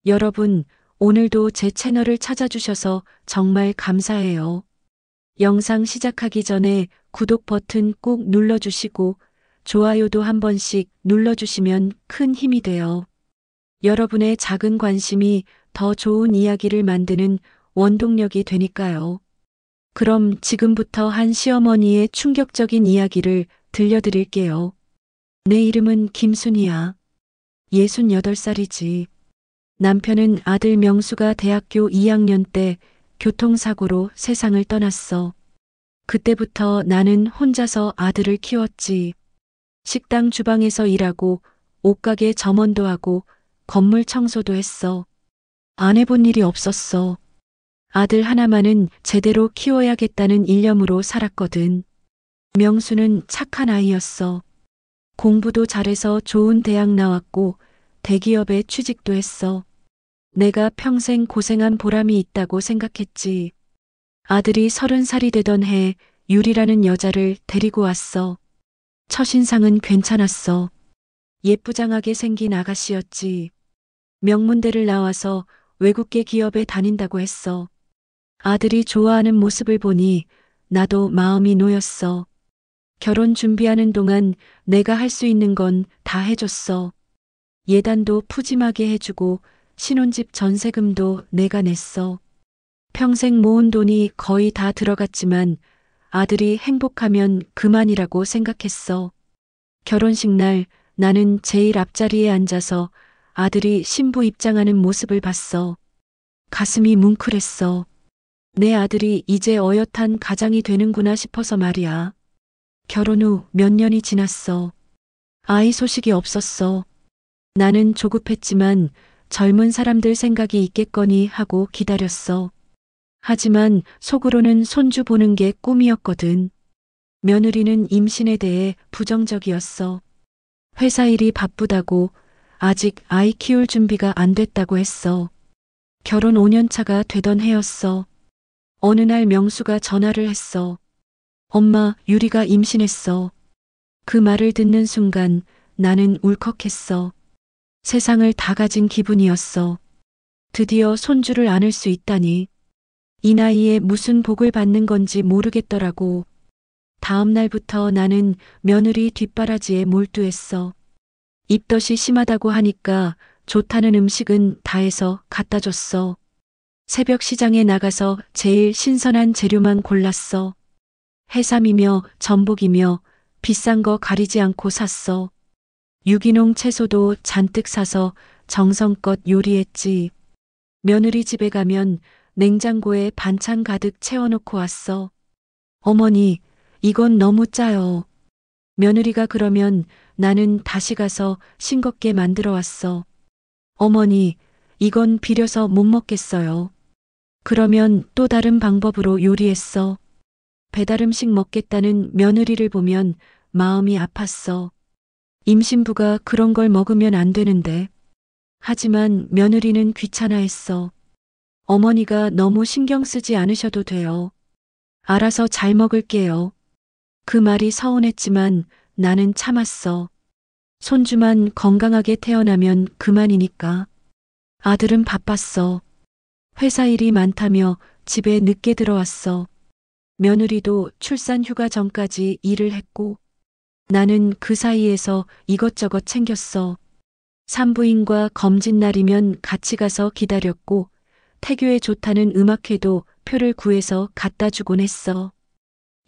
여러분, 오늘도 제 채널을 찾아주셔서 정말 감사해요. 영상 시작하기 전에 구독 버튼 꼭 눌러주시고 좋아요도 한 번씩 눌러주시면 큰 힘이 돼요. 여러분의 작은 관심이 더 좋은 이야기를 만드는 원동력이 되니까요. 그럼 지금부터 한 시어머니의 충격적인 이야기를 들려드릴게요. 내 이름은 김순이야. 68살이지. 남편은 아들 명수가 대학교 2학년 때 교통사고로 세상을 떠났어. 그때부터 나는 혼자서 아들을 키웠지. 식당 주방에서 일하고 옷가게 점원도 하고 건물 청소도 했어. 안 해본 일이 없었어. 아들 하나만은 제대로 키워야겠다는 일념으로 살았거든. 명수는 착한 아이였어. 공부도 잘해서 좋은 대학 나왔고 대기업에 취직도 했어. 내가 평생 고생한 보람이 있다고 생각했지. 아들이 30살이 되던 해 유리라는 여자를 데리고 왔어. 첫인상은 괜찮았어. 예쁘장하게 생긴 아가씨였지. 명문대를 나와서 외국계 기업에 다닌다고 했어. 아들이 좋아하는 모습을 보니 나도 마음이 놓였어. 결혼 준비하는 동안 내가 할 수 있는 건 다 해줬어. 예단도 푸짐하게 해주고 신혼집 전세금도 내가 냈어. 평생 모은 돈이 거의 다 들어갔지만 아들이 행복하면 그만이라고 생각했어. 결혼식 날 나는 제일 앞자리에 앉아서 아들이 신부 입장하는 모습을 봤어. 가슴이 뭉클했어. 내 아들이 이제 어엿한 가장이 되는구나 싶어서 말이야. 결혼 후 몇 년이 지났어. 아이 소식이 없었어. 나는 조급했지만 젊은 사람들 생각이 있겠거니 하고 기다렸어. 하지만 속으로는 손주 보는 게 꿈이었거든. 며느리는 임신에 대해 부정적이었어. 회사 일이 바쁘다고 아직 아이 키울 준비가 안 됐다고 했어. 결혼 5년 차가 되던 해였어. 어느 날 명수가 전화를 했어. 엄마, 유리가 임신했어. 그 말을 듣는 순간 나는 울컥했어. 세상을 다 가진 기분이었어. 드디어 손주를 안을 수 있다니. 이 나이에 무슨 복을 받는 건지 모르겠더라고. 다음 날부터 나는 며느리 뒷바라지에 몰두했어. 입덧이 심하다고 하니까 좋다는 음식은 다 해서 갖다 줬어. 새벽 시장에 나가서 제일 신선한 재료만 골랐어. 해삼이며 전복이며 비싼 거 가리지 않고 샀어. 유기농 채소도 잔뜩 사서 정성껏 요리했지. 며느리 집에 가면 냉장고에 반찬 가득 채워놓고 왔어. 어머니, 이건 너무 짜요. 며느리가 그러면 나는 다시 가서 싱겁게 만들어 왔어. 어머니, 이건 비려서 못 먹겠어요. 그러면 또 다른 방법으로 요리했어. 배달 음식 먹겠다는 며느리를 보면 마음이 아팠어. 임신부가 그런 걸 먹으면 안 되는데. 하지만 며느리는 귀찮아했어. 어머니가 너무 신경 쓰지 않으셔도 돼요. 알아서 잘 먹을게요. 그 말이 서운했지만 나는 참았어. 손주만 건강하게 태어나면 그만이니까. 아들은 바빴어. 회사 일이 많다며 집에 늦게 들어왔어. 며느리도 출산 휴가 전까지 일을 했고 나는 그 사이에서 이것저것 챙겼어. 산부인과 검진 날이면 같이 가서 기다렸고 태교에 좋다는 음악회도 표를 구해서 갖다 주곤 했어.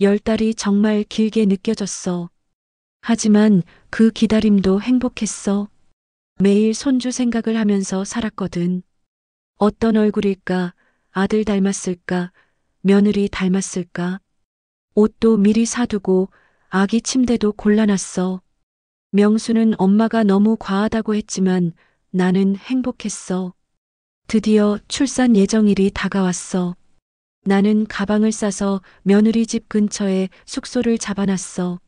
10달이 정말 길게 느껴졌어. 하지만 그 기다림도 행복했어. 매일 손주 생각을 하면서 살았거든. 어떤 얼굴일까? 아들 닮았을까? 며느리 닮았을까? 옷도 미리 사두고 아기 침대도 골라놨어. 명수는 엄마가 너무 과하다고 했지만 나는 행복했어. 드디어 출산 예정일이 다가왔어. 나는 가방을 싸서 며느리 집 근처에 숙소를 잡아놨어.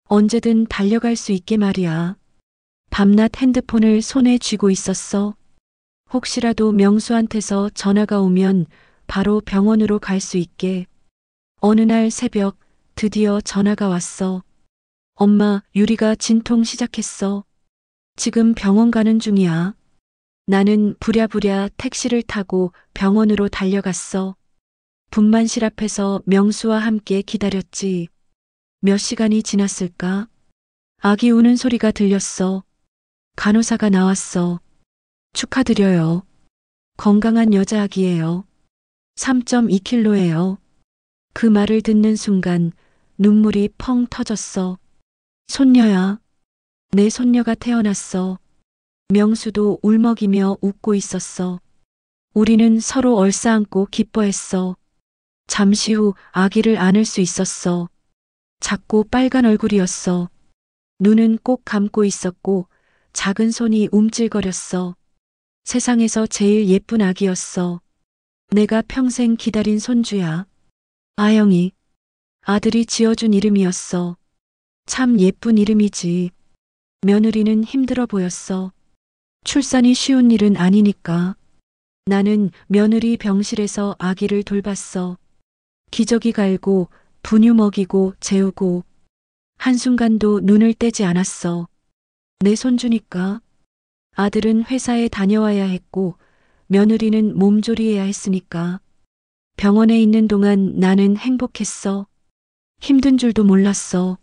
언제든 달려갈 수 있게 말이야. 밤낮 핸드폰을 손에 쥐고 있었어. 혹시라도 명수한테서 전화가 오면 바로 병원으로 갈 수 있게. 어느 날 새벽 드디어 전화가 왔어. 엄마, 유리가 진통 시작했어. 지금 병원 가는 중이야. 나는 부랴부랴 택시를 타고 병원으로 달려갔어. 분만실 앞에서 명수와 함께 기다렸지. 몇 시간이 지났을까? 아기 우는 소리가 들렸어. 간호사가 나왔어. 축하드려요. 건강한 여자아기예요. 3.2kg예요. 그 말을 듣는 순간 눈물이 펑 터졌어. 손녀야. 내 손녀가 태어났어. 명수도 울먹이며 웃고 있었어. 우리는 서로 얼싸안고 기뻐했어. 잠시 후 아기를 안을 수 있었어. 작고 빨간 얼굴이었어. 눈은 꼭 감고 있었고 작은 손이 움찔거렸어. 세상에서 제일 예쁜 아기였어. 내가 평생 기다린 손주야. 아영이. 아들이 지어준 이름이었어. 참 예쁜 이름이지. 며느리는 힘들어 보였어. 출산이 쉬운 일은 아니니까. 나는 며느리 병실에서 아기를 돌봤어. 기저귀 갈고 분유 먹이고 재우고 한순간도 눈을 떼지 않았어. 내 손주니까. 아들은 회사에 다녀와야 했고 며느리는 몸조리해야 했으니까. 병원에 있는 동안 나는 행복했어. 힘든 줄도 몰랐어.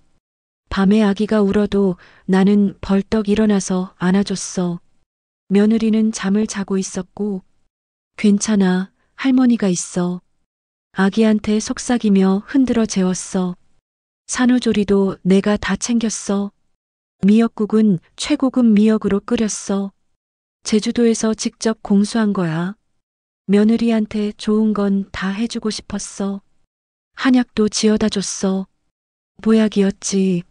밤에 아기가 울어도 나는 벌떡 일어나서 안아줬어. 며느리는 잠을 자고 있었고 괜찮아, 할머니가 있어. 아기한테 속삭이며 흔들어 재웠어. 산후조리도 내가 다 챙겼어. 미역국은 최고급 미역으로 끓였어. 제주도에서 직접 공수한 거야. 며느리한테 좋은 건 다 해주고 싶었어. 한약도 지어다 줬어. 보약이었지.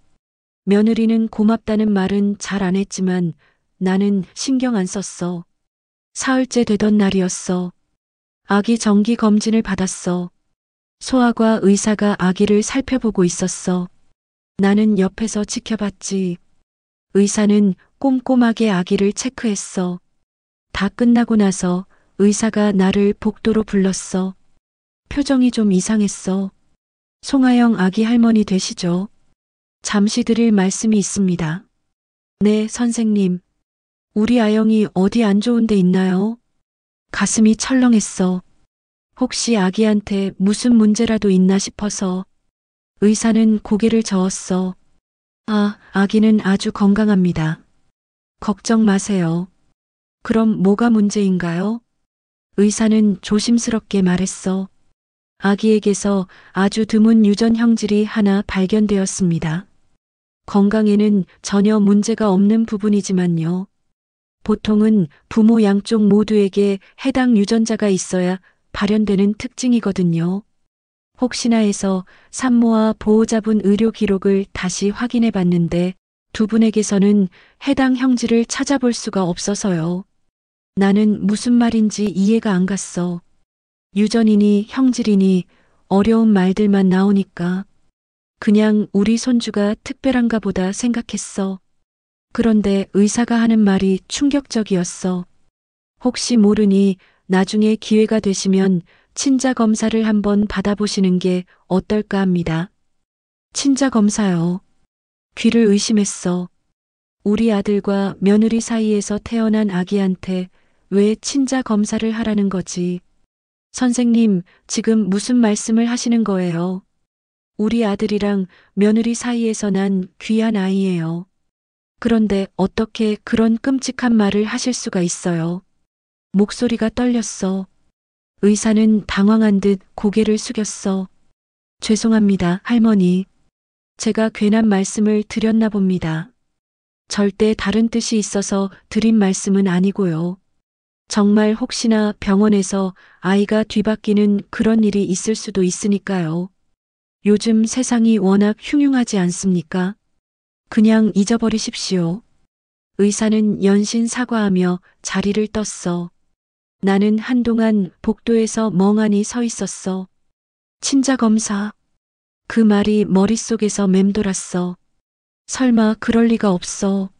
며느리는 고맙다는 말은 잘 안 했지만 나는 신경 안 썼어. 사흘째 되던 날이었어. 아기 정기 검진을 받았어. 소아과 의사가 아기를 살펴보고 있었어. 나는 옆에서 지켜봤지. 의사는 꼼꼼하게 아기를 체크했어. 다 끝나고 나서 의사가 나를 복도로 불렀어. 표정이 좀 이상했어. 송하영 아기 할머니 되시죠? 잠시 드릴 말씀이 있습니다. 네, 선생님. 우리 아영이 어디 안 좋은 데 있나요? 가슴이 철렁했어. 혹시 아기한테 무슨 문제라도 있나 싶어서. 의사는 고개를 저었어. 아, 아기는 아주 건강합니다. 걱정 마세요. 그럼 뭐가 문제인가요? 의사는 조심스럽게 말했어. 아기에게서 아주 드문 유전 형질이 하나 발견되었습니다. 건강에는 전혀 문제가 없는 부분이지만요. 보통은 부모 양쪽 모두에게 해당 유전자가 있어야 발현되는 특징이거든요. 혹시나 해서 산모와 보호자분 의료 기록을 다시 확인해 봤는데 두 분에게서는 해당 형질을 찾아볼 수가 없어서요. 나는 무슨 말인지 이해가 안 갔어. 유전이니 형질이니 어려운 말들만 나오니까 그냥 우리 손주가 특별한가 보다 생각했어. 그런데 의사가 하는 말이 충격적이었어. 혹시 모르니 나중에 기회가 되시면 친자 검사를 한번 받아보시는 게 어떨까 합니다. 친자 검사요. 귀를 의심했어. 우리 아들과 며느리 사이에서 태어난 아기한테 왜 친자 검사를 하라는 거지? 선생님, 지금 무슨 말씀을 하시는 거예요? 우리 아들이랑 며느리 사이에서 난 귀한 아이예요. 그런데 어떻게 그런 끔찍한 말을 하실 수가 있어요? 목소리가 떨렸어. 의사는 당황한 듯 고개를 숙였어. 죄송합니다, 할머니. 제가 괜한 말씀을 드렸나 봅니다. 절대 다른 뜻이 있어서 드린 말씀은 아니고요. 정말 혹시나 병원에서 아이가 뒤바뀌는 그런 일이 있을 수도 있으니까요. 요즘 세상이 워낙 흉흉하지 않습니까? 그냥 잊어버리십시오. 의사는 연신 사과하며 자리를 떴어. 나는 한동안 복도에서 멍하니 서 있었어. 친자 검사. 그 말이 머릿속에서 맴돌았어. 설마 그럴 리가 없어.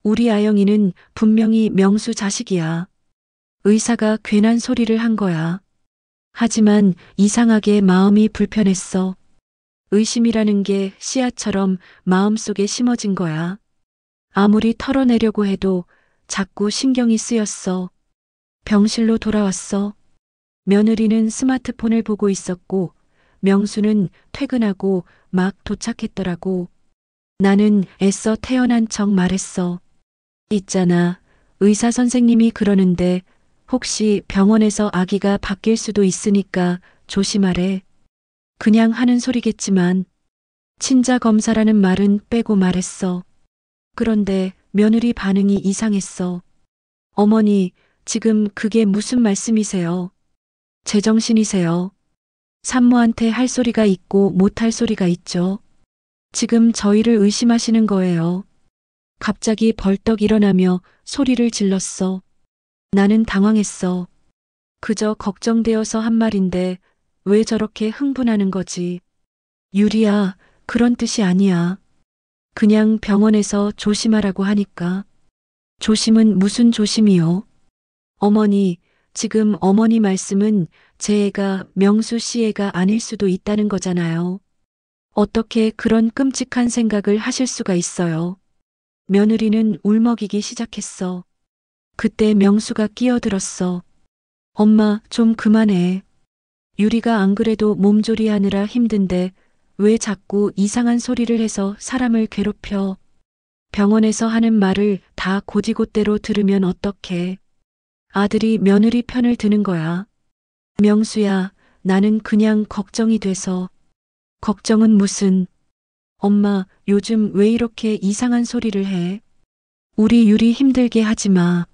우리 아영이는 분명히 명수 자식이야. 의사가 괜한 소리를 한 거야. 하지만 이상하게 마음이 불편했어. 의심이라는 게 씨앗처럼 마음속에 심어진 거야. 아무리 털어내려고 해도 자꾸 신경이 쓰였어. 병실로 돌아왔어. 며느리는 스마트폰을 보고 있었고 명수는 퇴근하고 막 도착했더라고. 나는 애써 태어난 척 말했어. 있잖아. 의사 선생님이 그러는데 혹시 병원에서 아기가 바뀔 수도 있으니까 조심하래. 그냥 하는 소리겠지만 친자 검사라는 말은 빼고 말했어. 그런데 며느리 반응이 이상했어. 어머니, 지금 그게 무슨 말씀이세요? 제정신이세요? 산모한테 할 소리가 있고 못할 소리가 있죠. 지금 저희를 의심하시는 거예요. 갑자기 벌떡 일어나며 소리를 질렀어. 나는 당황했어. 그저 걱정되어서 한 말인데 왜 저렇게 흥분하는 거지? 유리야, 그런 뜻이 아니야. 그냥 병원에서 조심하라고 하니까. 조심은 무슨 조심이요? 어머니, 지금 어머니 말씀은 제 애가 명수 씨 애가 아닐 수도 있다는 거잖아요. 어떻게 그런 끔찍한 생각을 하실 수가 있어요? 며느리는 울먹이기 시작했어. 그때 명수가 끼어들었어. 엄마, 좀 그만해. 유리가 안 그래도 몸조리하느라 힘든데 왜 자꾸 이상한 소리를 해서 사람을 괴롭혀. 병원에서 하는 말을 다 고지고대로 들으면 어떡해. 아들이 며느리 편을 드는 거야. 명수야, 나는 그냥 걱정이 돼서. 걱정은 무슨. 엄마, 요즘 왜 이렇게 이상한 소리를 해? 우리 유리 힘들게 하지 마.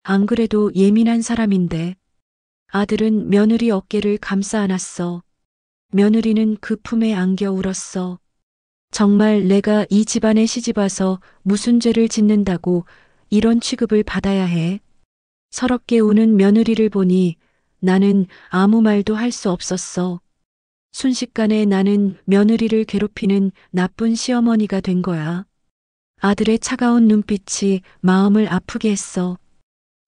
안 그래도 예민한 사람인데. 아들은 며느리 어깨를 감싸 안았어. 며느리는 그 품에 안겨 울었어. 정말 내가 이 집안에 시집와서 무슨 죄를 짓는다고 이런 취급을 받아야 해. 서럽게 우는 며느리를 보니 나는 아무 말도 할 수 없었어. 순식간에 나는 며느리를 괴롭히는 나쁜 시어머니가 된 거야. 아들의 차가운 눈빛이 마음을 아프게 했어.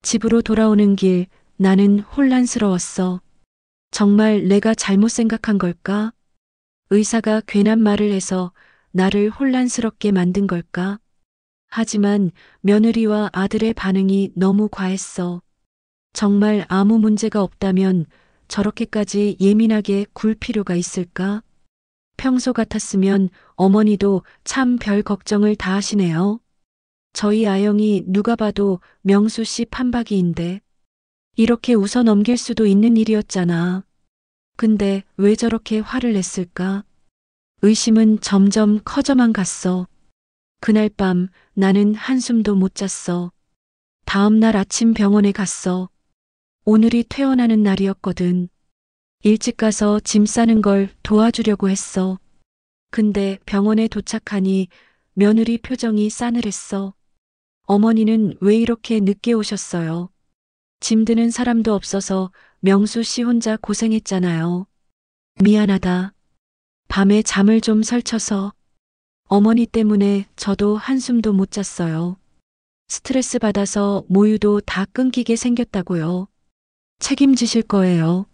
집으로 돌아오는 길 나는 혼란스러웠어. 정말 내가 잘못 생각한 걸까? 의사가 괜한 말을 해서 나를 혼란스럽게 만든 걸까? 하지만 며느리와 아들의 반응이 너무 과했어. 정말 아무 문제가 없다면 저렇게까지 예민하게 굴 필요가 있을까? 평소 같았으면 어머니도 참 별 걱정을 다 하시네요. 저희 아영이 누가 봐도 명수 씨 판박이인데 이렇게 웃어 넘길 수도 있는 일이었잖아. 근데 왜 저렇게 화를 냈을까? 의심은 점점 커져만 갔어. 그날 밤 나는 한숨도 못 잤어. 다음 날 아침 병원에 갔어. 오늘이 퇴원하는 날이었거든. 일찍 가서 짐 싸는 걸 도와주려고 했어. 근데 병원에 도착하니 며느리 표정이 싸늘했어. 어머니는 왜 이렇게 늦게 오셨어요? 짐 드는 사람도 없어서 명수 씨 혼자 고생했잖아요. 미안하다. 밤에 잠을 좀 설쳐서. 어머니 때문에 저도 한숨도 못 잤어요. 스트레스 받아서 모유도 다 끊기게 생겼다고요. 책임지실 거예요.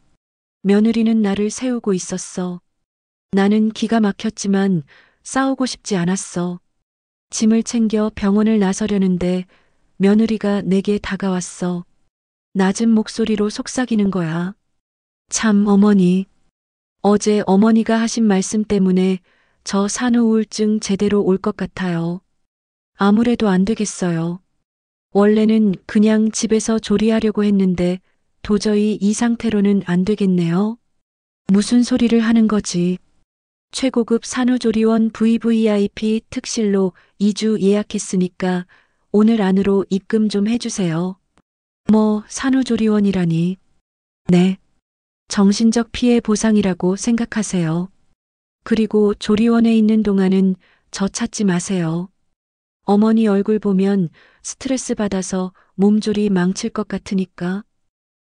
며느리는 나를 세우고 있었어. 나는 기가 막혔지만 싸우고 싶지 않았어. 짐을 챙겨 병원을 나서려는데 며느리가 내게 다가왔어. 낮은 목소리로 속삭이는 거야. 참 어머니. 어제 어머니가 하신 말씀 때문에 저 산후우울증 제대로 올 것 같아요. 아무래도 안 되겠어요. 원래는 그냥 집에서 조리하려고 했는데 도저히 이 상태로는 안 되겠네요. 무슨 소리를 하는 거지? 최고급 산후조리원 VVIP 특실로 2주 예약했으니까 오늘 안으로 입금 좀 해주세요. 뭐 산후조리원이라니. 네. 정신적 피해 보상이라고 생각하세요. 그리고 조리원에 있는 동안은 저 찾지 마세요. 어머니 얼굴 보면 스트레스 받아서 몸조리 망칠 것 같으니까.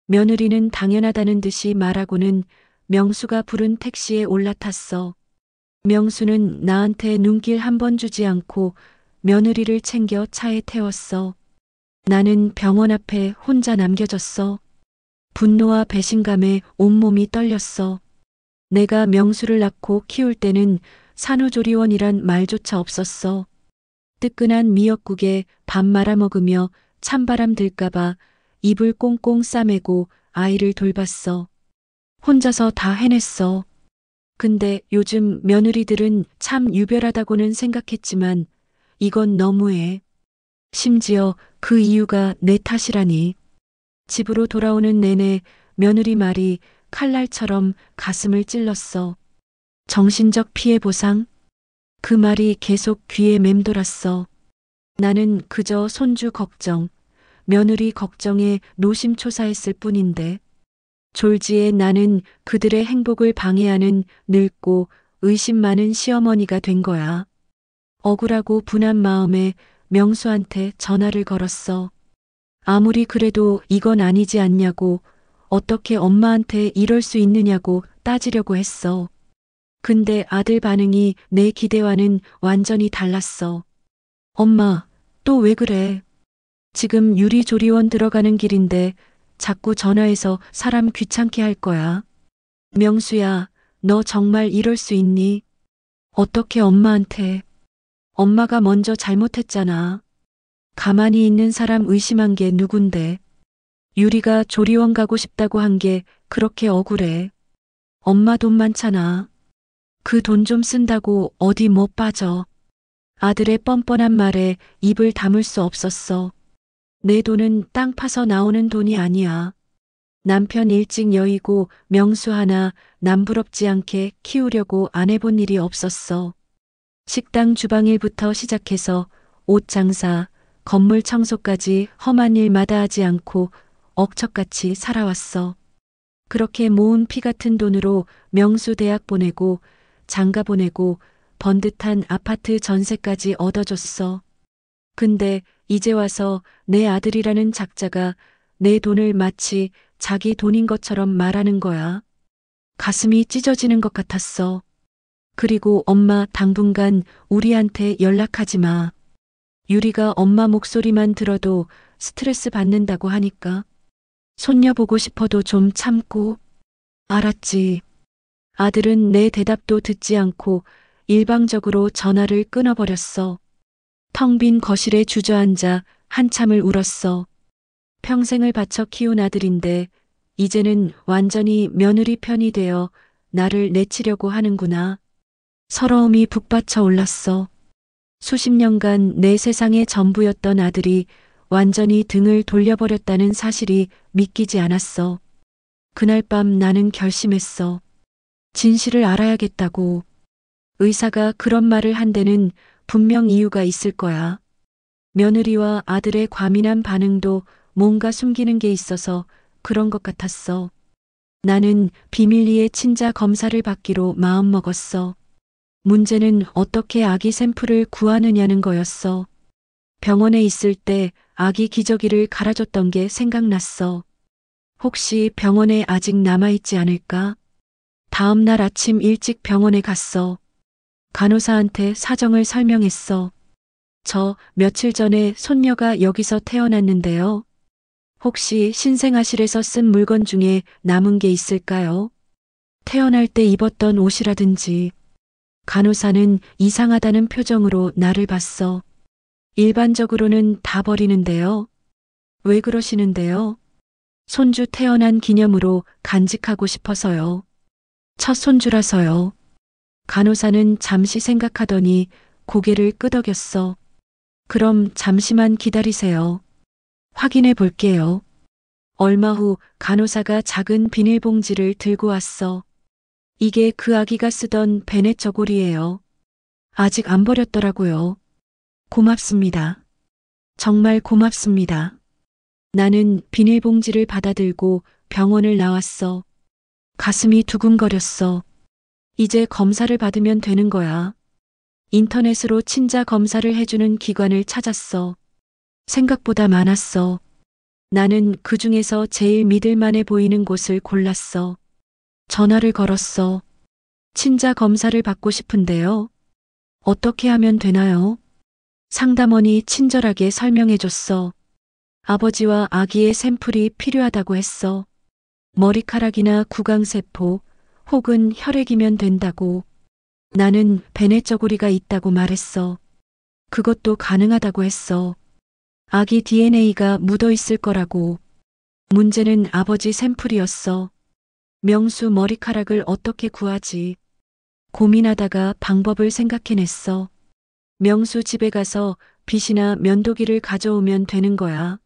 며느리는 당연하다는 듯이 말하고는 명수가 부른 택시에 올라탔어. 명수는 나한테 눈길 한 번 주지 않고 며느리를 챙겨 차에 태웠어. 나는 병원 앞에 혼자 남겨졌어. 분노와 배신감에 온몸이 떨렸어. 내가 명수를 낳고 키울 때는 산후조리원이란 말조차 없었어. 뜨끈한 미역국에 밥 말아 먹으며 찬바람 들까봐 이불 꽁꽁 싸매고 아이를 돌봤어. 혼자서 다 해냈어. 근데 요즘 며느리들은 참 유별하다고는 생각했지만 이건 너무해. 심지어 그 이유가 내 탓이라니. 집으로 돌아오는 내내 며느리 말이 칼날처럼 가슴을 찔렀어. 정신적 피해 보상? 그 말이 계속 귀에 맴돌았어. 나는 그저 손주 걱정, 며느리 걱정에 노심초사했을 뿐인데 졸지에 나는 그들의 행복을 방해하는 늙고 의심 많은 시어머니가 된 거야. 억울하고 분한 마음에 명수한테 전화를 걸었어. 아무리 그래도 이건 아니지 않냐고, 어떻게 엄마한테 이럴 수 있느냐고 따지려고 했어. 근데 아들 반응이 내 기대와는 완전히 달랐어. 엄마, 또 왜 그래? 지금 유리조리원 들어가는 길인데 자꾸 전화해서 사람 귀찮게 할 거야. 명수야, 너 정말 이럴 수 있니? 어떻게 엄마한테? 엄마가 먼저 잘못했잖아. 가만히 있는 사람 의심한 게 누군데? 유리가 조리원 가고 싶다고 한 게 그렇게 억울해. 엄마 돈 많잖아. 그 돈 좀 쓴다고 어디 못 빠져. 아들의 뻔뻔한 말에 입을 다물 수 없었어. 내 돈은 땅 파서 나오는 돈이 아니야. 남편 일찍 여의고 명수 하나 남부럽지 않게 키우려고 안 해본 일이 없었어. 식당 주방일부터 시작해서 옷 장사, 건물 청소까지 험한 일 마다하지 않고 억척같이 살아왔어. 그렇게 모은 피 같은 돈으로 명수 대학 보내고 장가 보내고 번듯한 아파트 전세까지 얻어줬어. 근데 이제 와서 내 아들이라는 작자가 내 돈을 마치 자기 돈인 것처럼 말하는 거야. 가슴이 찢어지는 것 같았어. 그리고 엄마 당분간 우리한테 연락하지 마. 유리가 엄마 목소리만 들어도 스트레스 받는다고 하니까. 손녀 보고 싶어도 좀 참고. 알았지. 아들은 내 대답도 듣지 않고 일방적으로 전화를 끊어버렸어. 텅 빈 거실에 주저앉아 한참을 울었어. 평생을 바쳐 키운 아들인데 이제는 완전히 며느리 편이 되어 나를 내치려고 하는구나. 서러움이 북받쳐 올랐어. 수십 년간 내 세상의 전부였던 아들이 완전히 등을 돌려버렸다는 사실이 믿기지 않았어. 그날 밤 나는 결심했어. 진실을 알아야겠다고. 의사가 그런 말을 한 데는 분명 이유가 있을 거야. 며느리와 아들의 과민한 반응도 뭔가 숨기는 게 있어서 그런 것 같았어. 나는 비밀리에 친자 검사를 받기로 마음먹었어. 문제는 어떻게 아기 샘플을 구하느냐는 거였어. 병원에 있을 때 아기 기저귀를 갈아줬던 게 생각났어. 혹시 병원에 아직 남아있지 않을까? 다음 날 아침 일찍 병원에 갔어. 간호사한테 사정을 설명했어. 저 며칠 전에 손녀가 여기서 태어났는데요. 혹시 신생아실에서 쓴 물건 중에 남은 게 있을까요? 태어날 때 입었던 옷이라든지. 간호사는 이상하다는 표정으로 나를 봤어. 일반적으로는 다 버리는데요. 왜 그러시는데요? 손주 태어난 기념으로 간직하고 싶어서요. 첫 손주라서요. 간호사는 잠시 생각하더니 고개를 끄덕였어. 그럼 잠시만 기다리세요. 확인해 볼게요. 얼마 후 간호사가 작은 비닐봉지를 들고 왔어. 이게 그 아기가 쓰던 베넷 저고리예요. 아직 안 버렸더라고요. 고맙습니다. 정말 고맙습니다. 나는 비닐봉지를 받아들고 병원을 나왔어. 가슴이 두근거렸어. 이제 검사를 받으면 되는 거야. 인터넷으로 친자 검사를 해주는 기관을 찾았어. 생각보다 많았어. 나는 그 중에서 제일 믿을만해 보이는 곳을 골랐어. 전화를 걸었어. 친자 검사를 받고 싶은데요. 어떻게 하면 되나요? 상담원이 친절하게 설명해줬어. 아버지와 아기의 샘플이 필요하다고 했어. 머리카락이나 구강세포 혹은 혈액이면 된다고. 나는 베넷 저고리가 있다고 말했어. 그것도 가능하다고 했어. 아기 DNA가 묻어 있을 거라고. 문제는 아버지 샘플이었어. 명수 머리카락을 어떻게 구하지? 고민하다가 방법을 생각해냈어. 명수 집에 가서 빗이나 면도기를 가져오면 되는 거야.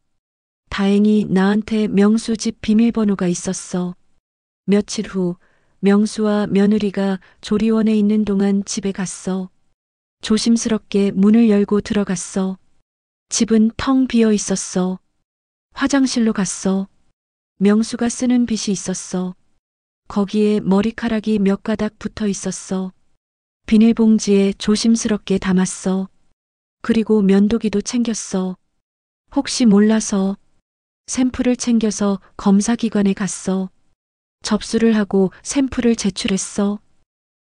다행히 나한테 명수 집 비밀번호가 있었어. 며칠 후 명수와 며느리가 조리원에 있는 동안 집에 갔어. 조심스럽게 문을 열고 들어갔어. 집은 텅 비어 있었어. 화장실로 갔어. 명수가 쓰는 빗이 있었어. 거기에 머리카락이 몇 가닥 붙어 있었어. 비닐봉지에 조심스럽게 담았어. 그리고 면도기도 챙겼어. 혹시 몰라서. 샘플을 챙겨서 검사기관에 갔어. 접수를 하고 샘플을 제출했어.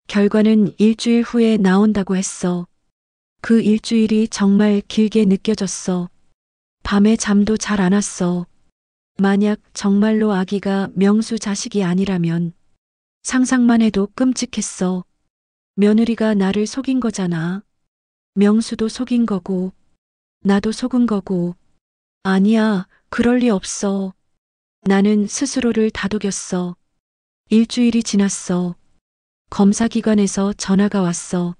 결과는 일주일 후에 나온다고 했어. 그 일주일이 정말 길게 느껴졌어. 밤에 잠도 잘 안 왔어. 만약 정말로 아기가 명수 자식이 아니라면 상상만 해도 끔찍했어. 며느리가 나를 속인 거잖아. 명수도 속인 거고, 나도 속은 거고. 아니야, 그럴 리 없어. 나는 스스로를 다독였어. 일주일이 지났어. 검사기관에서 전화가 왔어.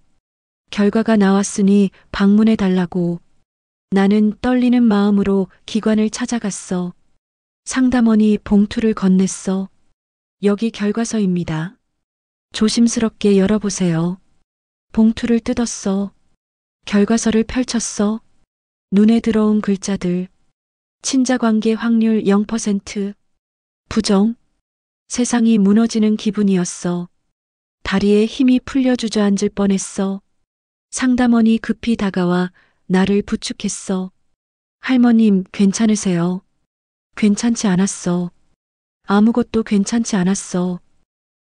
결과가 나왔으니 방문해 달라고. 나는 떨리는 마음으로 기관을 찾아갔어. 상담원이 봉투를 건넸어. 여기 결과서입니다. 조심스럽게 열어보세요. 봉투를 뜯었어. 결과서를 펼쳤어. 눈에 들어온 글자들. 친자관계 확률 0%. 부정. 세상이 무너지는 기분이었어. 다리에 힘이 풀려 주저앉을 뻔했어. 상담원이 급히 다가와 나를 부축했어. 할머님, 괜찮으세요? 괜찮지 않았어. 아무것도 괜찮지 않았어.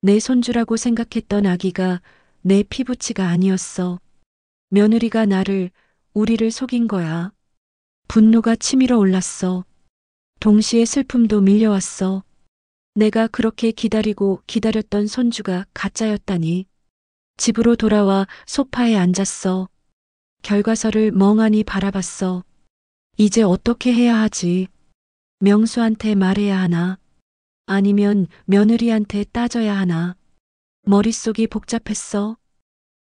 내 손주라고 생각했던 아기가 내 피부치가 아니었어. 며느리가 우리를 속인 거야. 분노가 치밀어 올랐어. 동시에 슬픔도 밀려왔어. 내가 그렇게 기다렸던 손주가 가짜였다니. 집으로 돌아와 소파에 앉았어. 결과서를 멍하니 바라봤어. 이제 어떻게 해야 하지? 명수한테 말해야 하나? 아니면 며느리한테 따져야 하나? 머릿속이 복잡했어.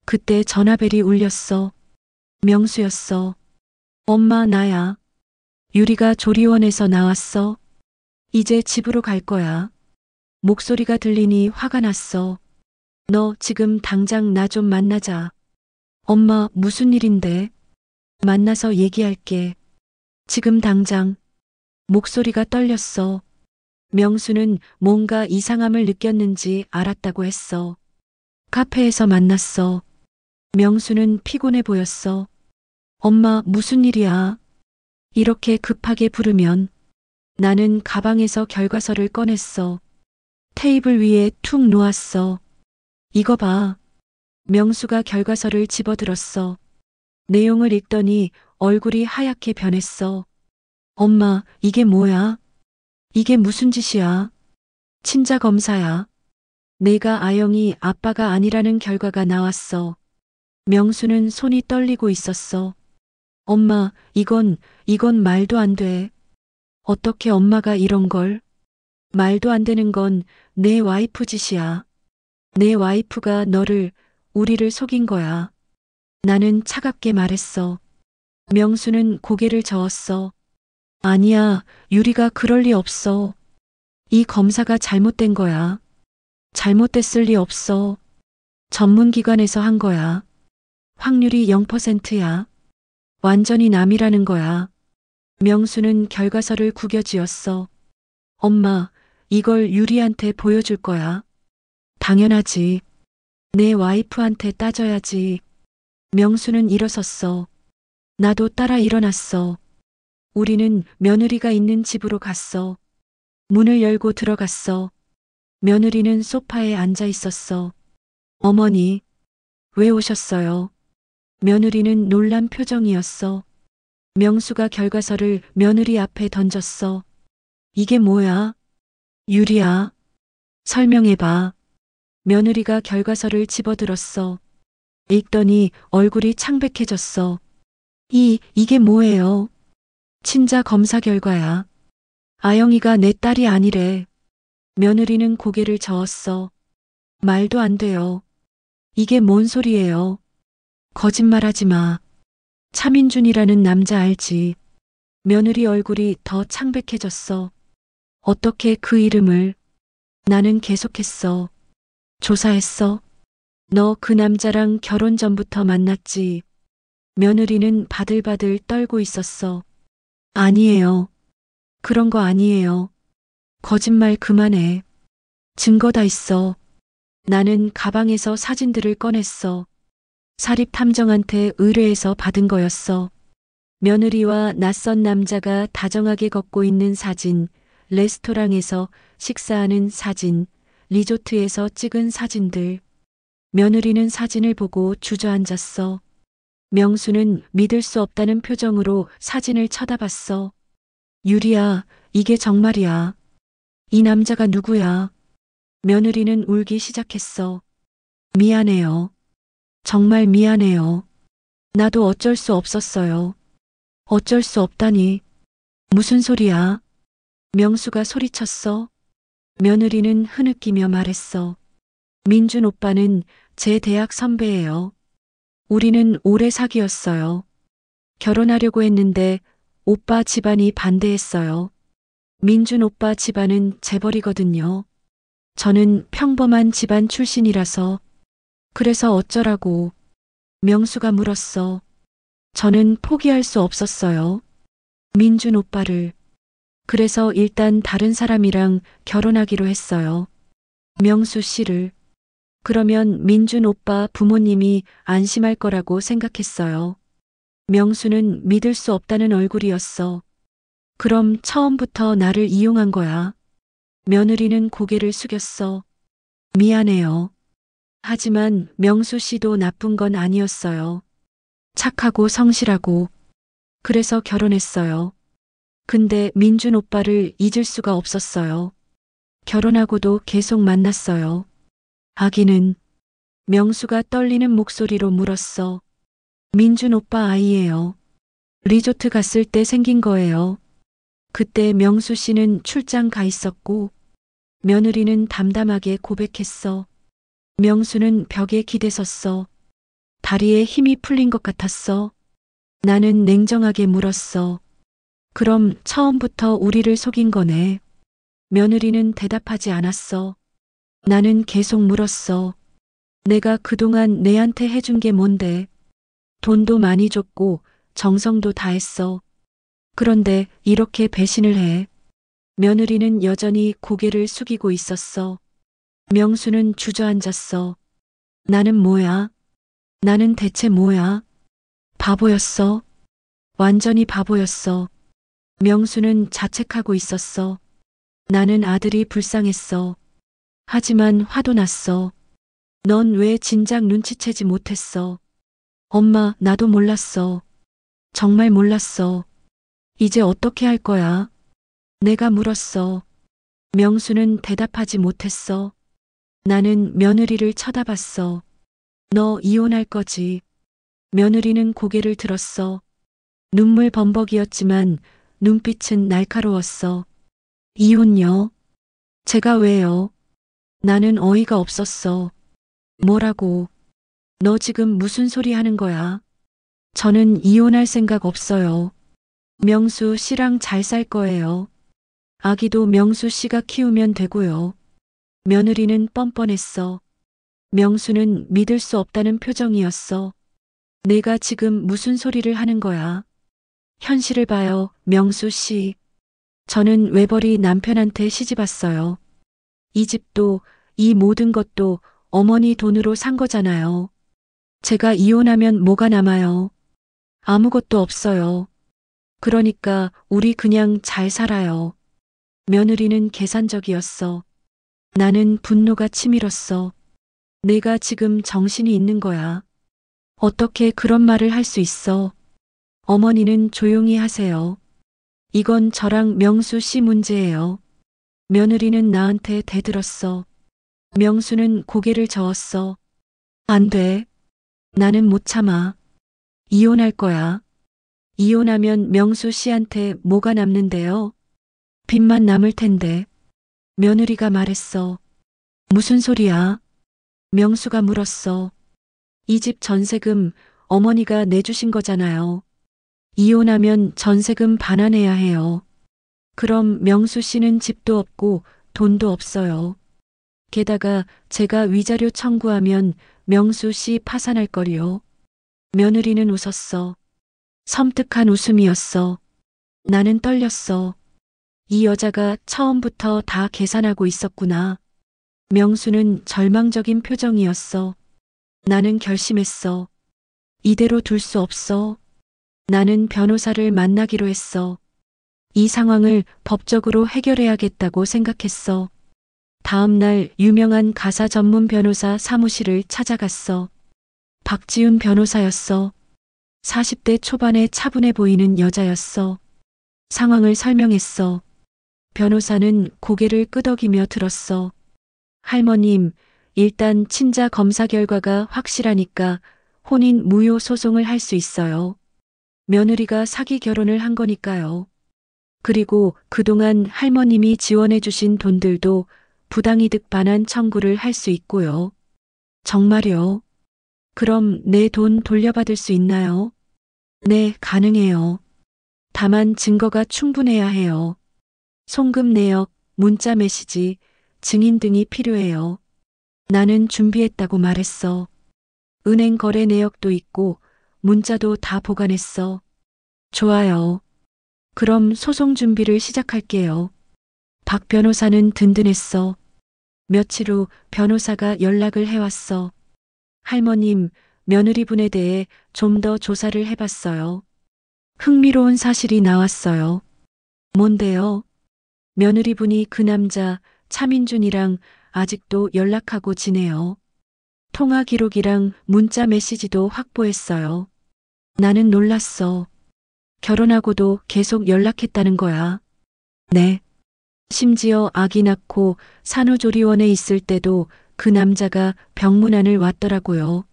그때 전화벨이 울렸어. 명수였어. 엄마, 나야. 유리가 조리원에서 나왔어. 이제 집으로 갈 거야. 목소리가 들리니 화가 났어. 너 지금 당장 나 좀 만나자. 엄마, 무슨 일인데? 만나서 얘기할게. 지금 당장. 목소리가 떨렸어. 명수는 뭔가 이상함을 느꼈는지 알았다고 했어. 카페에서 만났어. 명수는 피곤해 보였어. 엄마, 무슨 일이야? 이렇게 급하게 부르면. 나는 가방에서 결과서를 꺼냈어. 테이블 위에 툭 놓았어. 이거 봐. 명수가 결과서를 집어들었어. 내용을 읽더니 얼굴이 하얗게 변했어. 엄마, 이게 뭐야? 이게 무슨 짓이야? 친자 검사야. 내가 아영이 아빠가 아니라는 결과가 나왔어. 명수는 손이 떨리고 있었어. 엄마, 이건 말도 안 돼. 어떻게 엄마가 이런 걸? 말도 안 되는 건 내 와이프 짓이야. 내 와이프가 우리를 속인 거야. 나는 차갑게 말했어. 명수는 고개를 저었어. 아니야, 유리가 그럴 리 없어. 이 검사가 잘못된 거야. 잘못됐을 리 없어. 전문기관에서 한 거야. 확률이 0%야. 완전히 남이라는 거야. 명수는 결과서를 구겨쥐었어. 엄마, 이걸 유리한테 보여줄 거야. 당연하지. 내 와이프한테 따져야지. 명수는 일어섰어. 나도 따라 일어났어. 우리는 며느리가 있는 집으로 갔어. 문을 열고 들어갔어. 며느리는 소파에 앉아 있었어. 어머니, 왜 오셨어요? 며느리는 놀란 표정이었어. 명수가 결과서를 며느리 앞에 던졌어. 이게 뭐야? 유리야. 설명해봐. 며느리가 결과서를 집어들었어. 읽더니 얼굴이 창백해졌어. 이게 뭐예요? 친자 검사 결과야. 아영이가 내 딸이 아니래. 며느리는 고개를 저었어. 말도 안 돼요. 이게 뭔 소리예요? 거짓말하지 마. 차민준이라는 남자 알지? 며느리 얼굴이 더 창백해졌어. 어떻게 그 이름을? 나는 계속했어. 조사했어. 너 그 남자랑 결혼 전부터 만났지? 며느리는 바들바들 떨고 있었어. 아니에요. 그런 거 아니에요. 거짓말 그만해. 증거 다 있어. 나는 가방에서 사진들을 꺼냈어. 사립탐정한테 의뢰해서 받은 거였어. 며느리와 낯선 남자가 다정하게 걷고 있는 사진, 레스토랑에서 식사하는 사진, 리조트에서 찍은 사진들. 며느리는 사진을 보고 주저앉았어. 명수는 믿을 수 없다는 표정으로 사진을 쳐다봤어. 유리야, 이게 정말이야. 이 남자가 누구야? 며느리는 울기 시작했어. 미안해요. 정말 미안해요. 나도 어쩔 수 없었어요. 어쩔 수 없다니. 무슨 소리야? 명수가 소리쳤어. 며느리는 흐느끼며 말했어. 민준 오빠는 제 대학 선배예요. 우리는 오래 사귀었어요. 결혼하려고 했는데 오빠 집안이 반대했어요. 민준 오빠 집안은 재벌이거든요. 저는 평범한 집안 출신이라서. 그래서 어쩌라고? 명수가 물었어. 저는 포기할 수 없었어요. 민준 오빠를. 그래서 일단 다른 사람이랑 결혼하기로 했어요. 명수 씨를. 그러면 민준 오빠 부모님이 안심할 거라고 생각했어요. 명수는 믿을 수 없다는 얼굴이었어. 그럼 처음부터 나를 이용한 거야. 며느리는 고개를 숙였어. 미안해요. 하지만 명수 씨도 나쁜 건 아니었어요. 착하고 성실하고. 그래서 결혼했어요. 근데 민준 오빠를 잊을 수가 없었어요. 결혼하고도 계속 만났어요. 아기는? 명수가 떨리는 목소리로 물었어. 민준 오빠 아이예요. 리조트 갔을 때 생긴 거예요. 그때 명수 씨는 출장 가 있었고, 며느리는 담담하게 고백했어. 명수는 벽에 기대섰어. 다리에 힘이 풀린 것 같았어. 나는 냉정하게 물었어. 그럼 처음부터 우리를 속인 거네. 며느리는 대답하지 않았어. 나는 계속 물었어. 내가 그동안 내한테 해준 게 뭔데? 돈도 많이 줬고 정성도 다했어. 그런데 이렇게 배신을 해. 며느리는 여전히 고개를 숙이고 있었어. 명수는 주저앉았어. 나는 뭐야? 나는 대체 뭐야? 바보였어. 완전히 바보였어. 명수는 자책하고 있었어. 나는 아들이 불쌍했어. 하지만 화도 났어. 넌 왜 진작 눈치채지 못했어? 엄마, 나도 몰랐어. 정말 몰랐어. 이제 어떻게 할 거야? 내가 물었어. 명수는 대답하지 못했어. 나는 며느리를 쳐다봤어. 너 이혼할 거지? 며느리는 고개를 들었어. 눈물 범벅이었지만 눈빛은 날카로웠어. 이혼요? 제가 왜요? 나는 어이가 없었어. 뭐라고? 너 지금 무슨 소리 하는 거야? 저는 이혼할 생각 없어요. 명수 씨랑 잘 살 거예요. 아기도 명수 씨가 키우면 되고요. 며느리는 뻔뻔했어. 명수는 믿을 수 없다는 표정이었어. 내가 지금 무슨 소리를 하는 거야? 현실을 봐요, 명수 씨. 저는 외벌이 남편한테 시집 왔어요. 이 집도, 이 모든 것도 어머니 돈으로 산 거잖아요. 제가 이혼하면 뭐가 남아요? 아무것도 없어요. 그러니까 우리 그냥 잘 살아요. 며느리는 계산적이었어. 나는 분노가 치밀었어. 내가 지금 정신이 있는 거야. 어떻게 그런 말을 할 수 있어? 어머니는 조용히 하세요. 이건 저랑 명수 씨 문제예요. 며느리는 나한테 대들었어. 명수는 고개를 저었어. 안 돼. 나는 못 참아. 이혼할 거야. 이혼하면 명수 씨한테 뭐가 남는데요? 빚만 남을 텐데. 며느리가 말했어. 무슨 소리야? 명수가 물었어. 이 집 전세금 어머니가 내주신 거잖아요. 이혼하면 전세금 반환해야 해요. 그럼 명수 씨는 집도 없고 돈도 없어요. 게다가 제가 위자료 청구하면 명수 씨 파산할 거리요. 며느리는 웃었어. 섬뜩한 웃음이었어. 나는 떨렸어. 이 여자가 처음부터 다 계산하고 있었구나. 명수는 절망적인 표정이었어. 나는 결심했어. 이대로 둘 수 없어. 나는 변호사를 만나기로 했어. 이 상황을 법적으로 해결해야겠다고 생각했어. 다음 날 유명한 가사 전문 변호사 사무실을 찾아갔어. 박지훈 변호사였어. 40대 초반에 차분해 보이는 여자였어. 상황을 설명했어. 변호사는 고개를 끄덕이며 들었어. 할머님, 일단 친자 검사 결과가 확실하니까 혼인 무효 소송을 할 수 있어요. 며느리가 사기 결혼을 한 거니까요. 그리고 그동안 할머님이 지원해 주신 돈들도 부당이득 반환 청구를 할 수 있고요. 정말요? 그럼 내 돈 돌려받을 수 있나요? 네, 가능해요. 다만 증거가 충분해야 해요. 송금 내역, 문자 메시지, 증인 등이 필요해요. 나는 준비했다고 말했어. 은행 거래 내역도 있고 문자도 다 보관했어. 좋아요. 그럼 소송 준비를 시작할게요. 박 변호사는 든든했어. 며칠 후 변호사가 연락을 해왔어. 할머님, 며느리분에 대해 좀 더 조사를 해봤어요. 흥미로운 사실이 나왔어요. 뭔데요? 며느리분이 그 남자 차민준이랑 아직도 연락하고 지내요. 통화 기록이랑 문자 메시지도 확보했어요. 나는 놀랐어. 결혼하고도 계속 연락했다는 거야. 네. 심지어 아기 낳고 산후조리원에 있을 때도 그 남자가 병문안을 왔더라고요.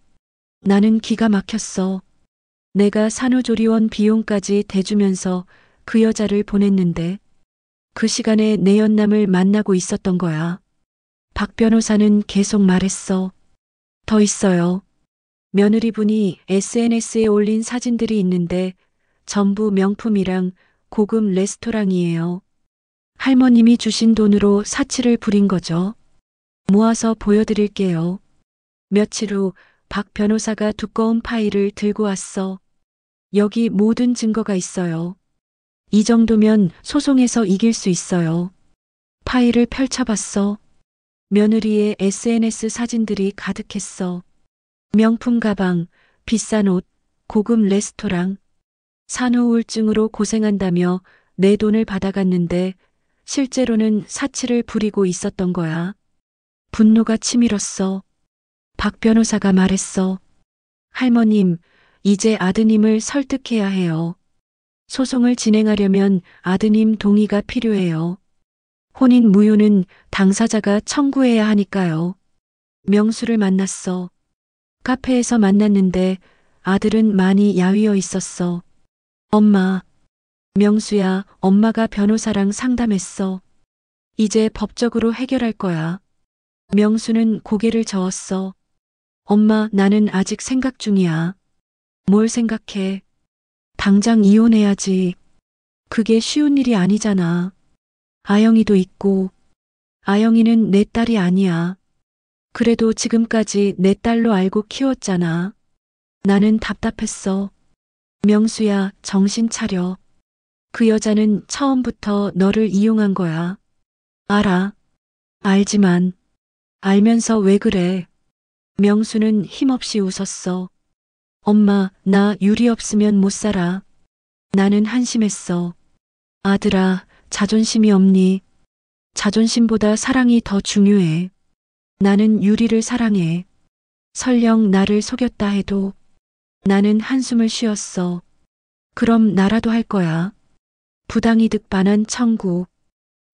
나는 기가 막혔어. 내가 산후조리원 비용까지 대주면서 그 여자를 보냈는데 그 시간에 내 연남을 만나고 있었던 거야. 박 변호사는 계속 말했어. 더 있어요. 며느리분이 SNS에 올린 사진들이 있는데 전부 명품이랑 고급 레스토랑이에요. 할머님이 주신 돈으로 사치를 부린 거죠. 모아서 보여드릴게요. 며칠 후 박 변호사가 두꺼운 파일을 들고 왔어. 여기 모든 증거가 있어요. 이 정도면 소송에서 이길 수 있어요. 파일을 펼쳐봤어. 며느리의 SNS 사진들이 가득했어. 명품 가방, 비싼 옷, 고급 레스토랑. 산후 우울증으로 고생한다며 내 돈을 받아갔는데 실제로는 사치를 부리고 있었던 거야. 분노가 치밀었어. 박 변호사가 말했어. 할머님, 이제 아드님을 설득해야 해요. 소송을 진행하려면 아드님 동의가 필요해요. 혼인 무효는 당사자가 청구해야 하니까요. 명수를 만났어. 카페에서 만났는데 아들은 많이 야위어 있었어. 엄마, 명수야, 엄마가 변호사랑 상담했어. 이제 법적으로 해결할 거야. 명수는 고개를 저었어. 엄마, 나는 아직 생각 중이야. 뭘 생각해? 당장 이혼해야지. 그게 쉬운 일이 아니잖아. 아영이도 있고. 아영이는 내 딸이 아니야. 그래도 지금까지 내 딸로 알고 키웠잖아. 나는 답답했어. 명수야, 정신 차려. 그 여자는 처음부터 너를 이용한 거야. 알아. 알지만. 알면서 왜 그래? 명수는 힘없이 웃었어. 엄마, 나 유리 없으면 못 살아. 나는 한심했어. 아들아, 자존심이 없니? 자존심보다 사랑이 더 중요해. 나는 유리를 사랑해. 설령 나를 속였다 해도. 나는 한숨을 쉬었어. 그럼 나라도 할 거야. 부당이득 반환 청구.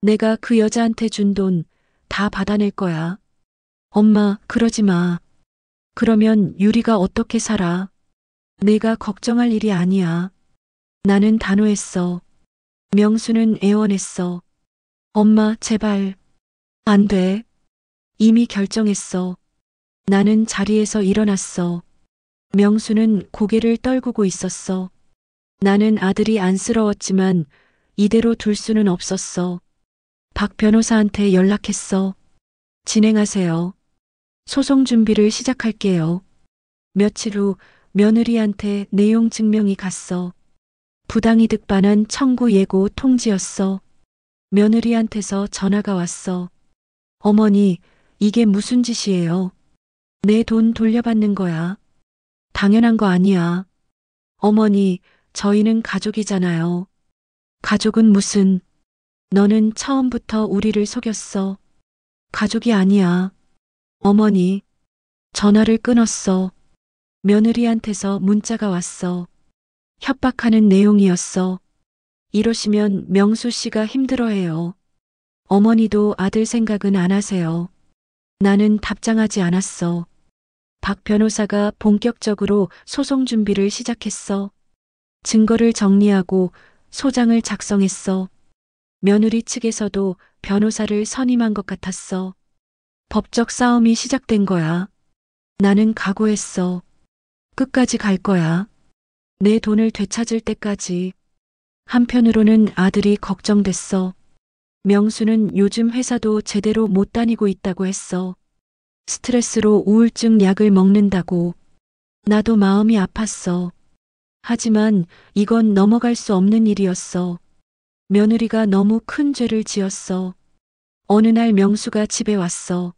내가 그 여자한테 준 돈 다 받아낼 거야. 엄마, 그러지 마. 그러면 유리가 어떻게 살아? 내가 걱정할 일이 아니야. 나는 단호했어. 명수는 애원했어. 엄마, 제발. 안 돼. 이미 결정했어. 나는 자리에서 일어났어. 명수는 고개를 떨구고 있었어. 나는 아들이 안쓰러웠지만 이대로 둘 수는 없었어. 박 변호사한테 연락했어. 진행하세요. 소송 준비를 시작할게요. 며칠 후 며느리한테 내용 증명이 갔어. 부당이득 반환 청구 예고 통지였어. 며느리한테서 전화가 왔어. 어머니, 이게 무슨 짓이에요? 내 돈 돌려받는 거야. 당연한 거 아니야. 어머니, 저희는 가족이잖아요. 가족은 무슨, 너는 처음부터 우리를 속였어. 가족이 아니야. 어머니, 전화를 끊었어. 며느리한테서 문자가 왔어. 협박하는 내용이었어. 이러시면 명수 씨가 힘들어해요. 어머니도 아들 생각은 안 하세요. 나는 답장하지 않았어. 박 변호사가 본격적으로 소송 준비를 시작했어. 증거를 정리하고 소장을 작성했어. 며느리 측에서도 변호사를 선임한 것 같았어. 법적 싸움이 시작된 거야. 나는 각오했어. 끝까지 갈 거야. 내 돈을 되찾을 때까지. 한편으로는 아들이 걱정됐어. 명수는 요즘 회사도 제대로 못 다니고 있다고 했어. 스트레스로 우울증 약을 먹는다고. 나도 마음이 아팠어. 하지만 이건 넘어갈 수 없는 일이었어. 며느리가 너무 큰 죄를 지었어. 어느 날 명수가 집에 왔어.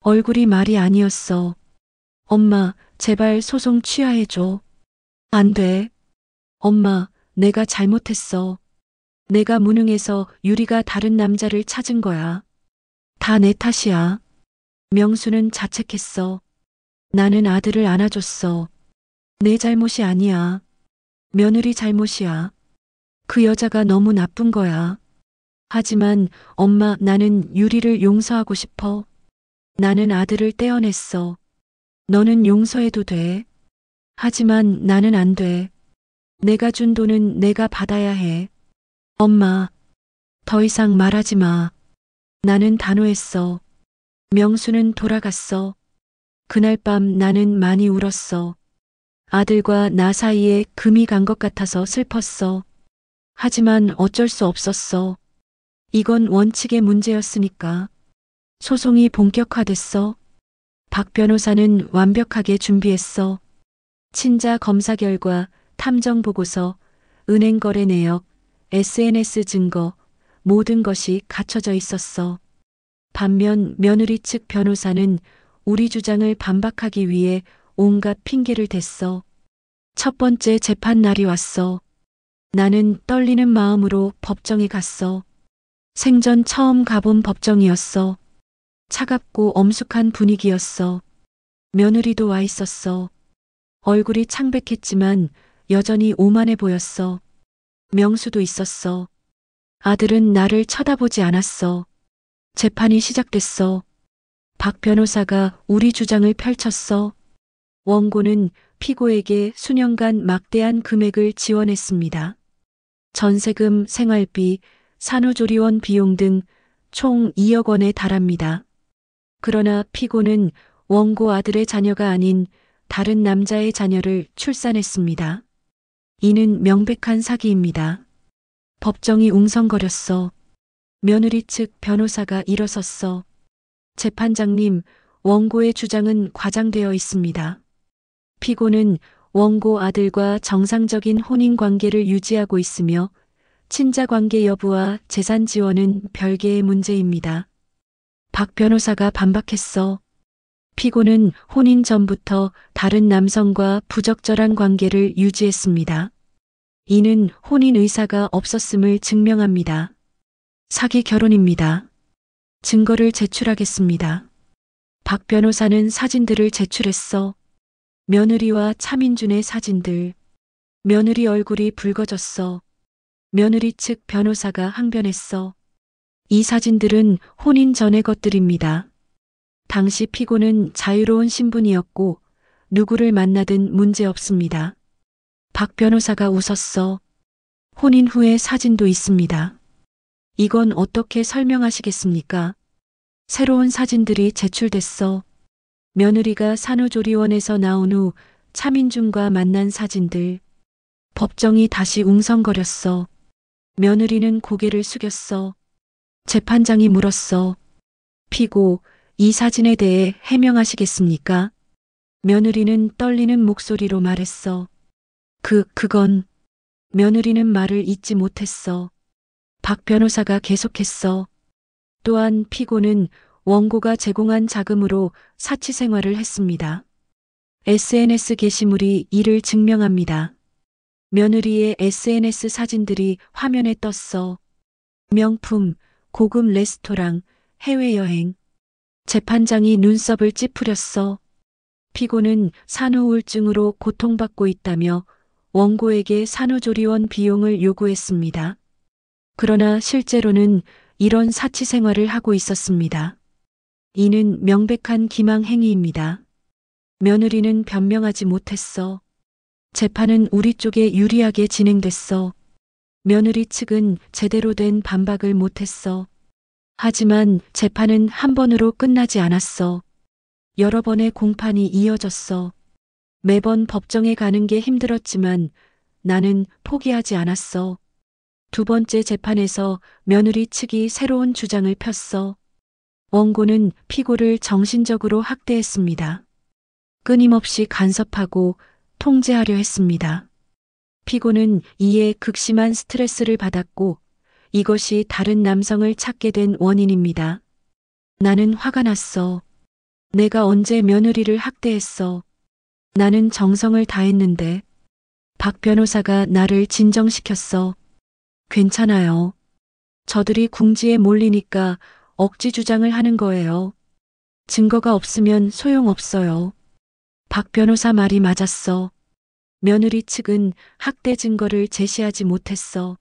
얼굴이 말이 아니었어. 엄마, 제발 소송 취하해줘. 안 돼. 엄마, 내가 잘못했어. 내가 무능해서 유리가 다른 남자를 찾은 거야. 다 내 탓이야. 명수는 자책했어. 나는 아들을 안아줬어. 내 잘못이 아니야. 며느리 잘못이야. 그 여자가 너무 나쁜 거야. 하지만 엄마, 나는 유리를 용서하고 싶어. 나는 아들을 떼어냈어. 너는 용서해도 돼. 하지만 나는 안 돼. 내가 준 돈은 내가 받아야 해. 엄마, 더 이상 말하지 마. 나는 단호했어. 명수는 돌아갔어. 그날 밤 나는 많이 울었어. 아들과 나 사이에 금이 간 것 같아서 슬펐어. 하지만 어쩔 수 없었어. 이건 원칙의 문제였으니까. 소송이 본격화됐어. 박 변호사는 완벽하게 준비했어. 친자 검사 결과, 탐정 보고서, 은행 거래 내역, SNS 증거, 모든 것이 갖춰져 있었어. 반면 며느리 측 변호사는 우리 주장을 반박하기 위해 온갖 핑계를 댔어. 첫 번째 재판 날이 왔어. 나는 떨리는 마음으로 법정에 갔어. 생전 처음 가본 법정이었어. 차갑고 엄숙한 분위기였어. 며느리도 와 있었어. 얼굴이 창백했지만 여전히 오만해 보였어. 명수도 있었어. 아들은 나를 쳐다보지 않았어. 재판이 시작됐어. 박 변호사가 우리 주장을 펼쳤어. 원고는 피고에게 수년간 막대한 금액을 지원했습니다. 전세금, 생활비, 산후조리원 비용 등 총 2억 원에 달합니다. 그러나 피고는 원고 아들의 자녀가 아닌 다른 남자의 자녀를 출산했습니다. 이는 명백한 사기입니다. 법정이 웅성거렸어. 며느리 측 변호사가 일어섰어. 재판장님, 원고의 주장은 과장되어 있습니다. 피고는 원고 아들과 정상적인 혼인 관계를 유지하고 있으며 친자 관계 여부와 재산 지원은 별개의 문제입니다. 박 변호사가 반박했어. 피고는 혼인 전부터 다른 남성과 부적절한 관계를 유지했습니다. 이는 혼인 의사가 없었음을 증명합니다. 사기 결혼입니다. 증거를 제출하겠습니다. 박 변호사는 사진들을 제출했어. 며느리와 차민준의 사진들. 며느리 얼굴이 붉어졌어. 며느리 측 변호사가 항변했어. 이 사진들은 혼인 전의 것들입니다. 당시 피고는 자유로운 신분이었고 누구를 만나든 문제없습니다. 박 변호사가 웃었어. 혼인 후의 사진도 있습니다. 이건 어떻게 설명하시겠습니까? 새로운 사진들이 제출됐어. 며느리가 산후조리원에서 나온 후 차민준과 만난 사진들. 법정이 다시 웅성거렸어. 며느리는 고개를 숙였어. 재판장이 물었어. 피고, 이 사진에 대해 해명하시겠습니까? 며느리는 떨리는 목소리로 말했어. 그건. 며느리는 말을 잇지 못했어. 박 변호사가 계속했어. 또한 피고는 원고가 제공한 자금으로 사치 생활을 했습니다. SNS 게시물이 이를 증명합니다. 며느리의 SNS 사진들이 화면에 떴어. 명품, 고급 레스토랑, 해외여행. 재판장이 눈썹을 찌푸렸어. 피고는 산후우울증으로 고통받고 있다며 원고에게 산후조리원 비용을 요구했습니다. 그러나 실제로는 이런 사치 생활을 하고 있었습니다. 이는 명백한 기망 행위입니다. 며느리는 변명하지 못했어. 재판은 우리 쪽에 유리하게 진행됐어. 며느리 측은 제대로 된 반박을 못했어. 하지만 재판은 한 번으로 끝나지 않았어. 여러 번의 공판이 이어졌어. 매번 법정에 가는 게 힘들었지만 나는 포기하지 않았어. 두 번째 재판에서 며느리 측이 새로운 주장을 폈어. 원고는 피고를 정신적으로 학대했습니다. 끊임없이 간섭하고 통제하려 했습니다. 피고는 이에 극심한 스트레스를 받았고 이것이 다른 남성을 찾게 된 원인입니다. 나는 화가 났어. 내가 언제 며느리를 학대했어. 나는 정성을 다했는데. 박 변호사가 나를 진정시켰어. 괜찮아요. 저들이 궁지에 몰리니까 억지 주장을 하는 거예요. 증거가 없으면 소용없어요. 박 변호사 말이 맞았어. 며느리 측은 학대 증거를 제시하지 못했어.